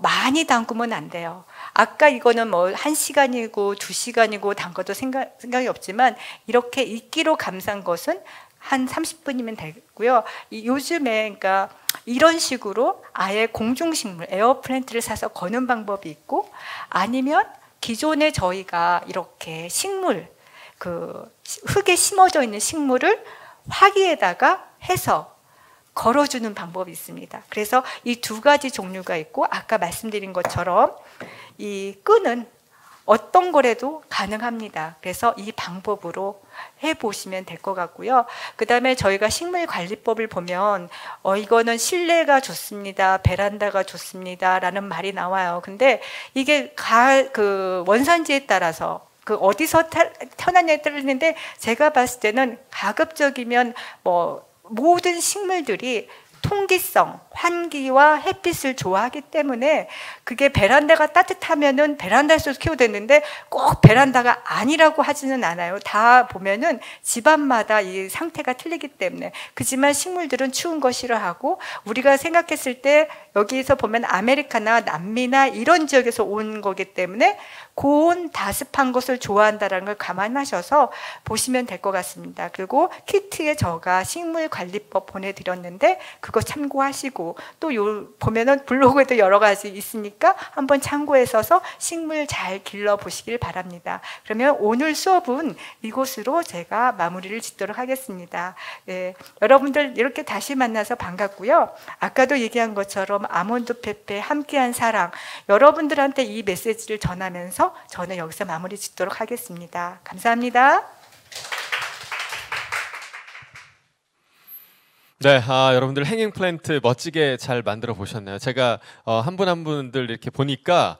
많이 담그면 안 돼요. 아까 이거는 뭐 1시간이고 2시간이고 담가도 생각이 없지만, 이렇게 이끼로 감싼 것은 한 30분이면 되고요. 요즘에 그러니까 이런 식으로 아예 공중식물 에어플랜트를 사서 거는 방법이 있고, 아니면 기존에 저희가 이렇게 식물 흙에 심어져 있는 식물을 화기에다가 해서 걸어주는 방법이 있습니다. 그래서 이 두 가지 종류가 있고, 아까 말씀드린 것처럼 이 끈은 어떤 거라도 가능합니다. 그래서 이 방법으로 해보시면 될 것 같고요. 그 다음에 저희가 식물관리법을 보면 이거는 실내가 좋습니다, 베란다가 좋습니다 라는 말이 나와요. 근데 이게 원산지에 따라서 어디서 태어났냐에 따르는데, 제가 봤을 때는 가급적이면 뭐 모든 식물들이 통기성, 환기와 햇빛을 좋아하기 때문에 그게 베란다가 따뜻하면은 베란다에서 키워도 되는데 꼭 베란다가 아니라고 하지는 않아요. 다 보면은 집안마다 이 상태가 틀리기 때문에. 그지만 식물들은 추운 거 싫어하고, 우리가 생각했을 때 여기서 보면 아메리카나 남미나 이런 지역에서 온 거기 때문에 고온 다습한 것을 좋아한다는 걸 감안하셔서 보시면 될 것 같습니다. 그리고 키트에 제가 식물 관리법 보내드렸는데 그거 참고하시고, 또 요 보면은 블로그에도 여러 가지 있으니까 한번 참고해서 식물 잘 길러 보시길 바랍니다. 그러면 오늘 수업은 이곳으로 제가 마무리를 짓도록 하겠습니다. 네, 여러분들 이렇게 다시 만나서 반갑고요. 아까도 얘기한 것처럼 아몬드 페페 함께한 사랑, 여러분들한테 이 메시지를 전하면서 저는 여기서 마무리 짓도록 하겠습니다. 감사합니다.
네, 여러분들 행잉 플랜트 멋지게 잘 만들어 보셨나요? 제가 한 분 한 분들 이렇게 보니까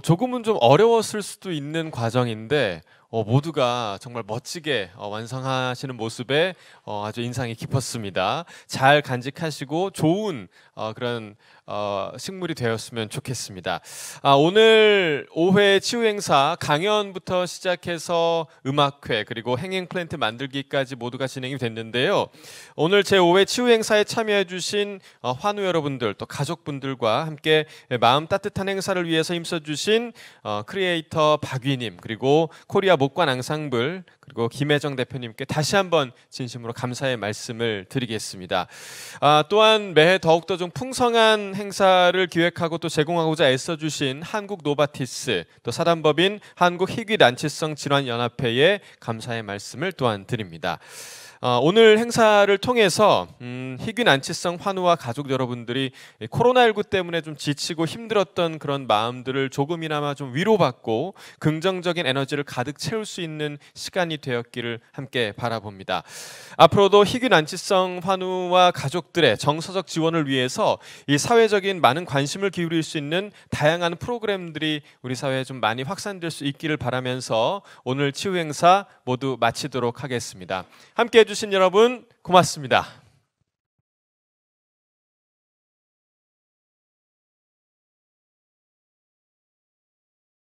조금은 좀 어려웠을 수도 있는 과정인데 모두가 정말 멋지게 완성하시는 모습에 아주 인상이 깊었습니다. 잘 간직하시고 좋은 그런 식물이 되었으면 좋겠습니다. 오늘 5회 치유행사 강연부터 시작해서 음악회 그리고 행잉 플랜트 만들기까지 모두가 진행이 됐는데요. 오늘 제5회 치유행사에 참여해 주신 환우 여러분들, 또 가족분들과 함께 마음 따뜻한 행사를 위해서 힘써주신 크리에이터 박위님, 그리고 코리아 목관 앙상블, 그리고 김혜정 대표님께 다시 한번 진심으로 감사의 말씀을 드리겠습니다. 또한 매해 더욱더 좀 풍성한 행사를 기획하고 또 제공하고자 애써주신 한국 노바티스, 또 사단법인 한국희귀난치성질환연합회에 감사의 말씀을 또한 드립니다. 오늘 행사를 통해서 희귀난치성 환우와 가족 여러분들이 코로나19 때문에 좀 지치고 힘들었던 그런 마음들을 조금이나마 좀 위로받고 긍정적인 에너지를 가득 채울 수 있는 시간이 되었기를 함께 바라봅니다. 앞으로도 희귀난치성 환우와 가족들의 정서적 지원을 위해서 이 사회적인 많은 관심을 기울일 수 있는 다양한 프로그램들이 우리 사회에 좀 많이 확산될 수 있기를 바라면서 오늘 치유행사 모두 마치도록 하겠습니다. 함께 해주신 여러분 고맙습니다.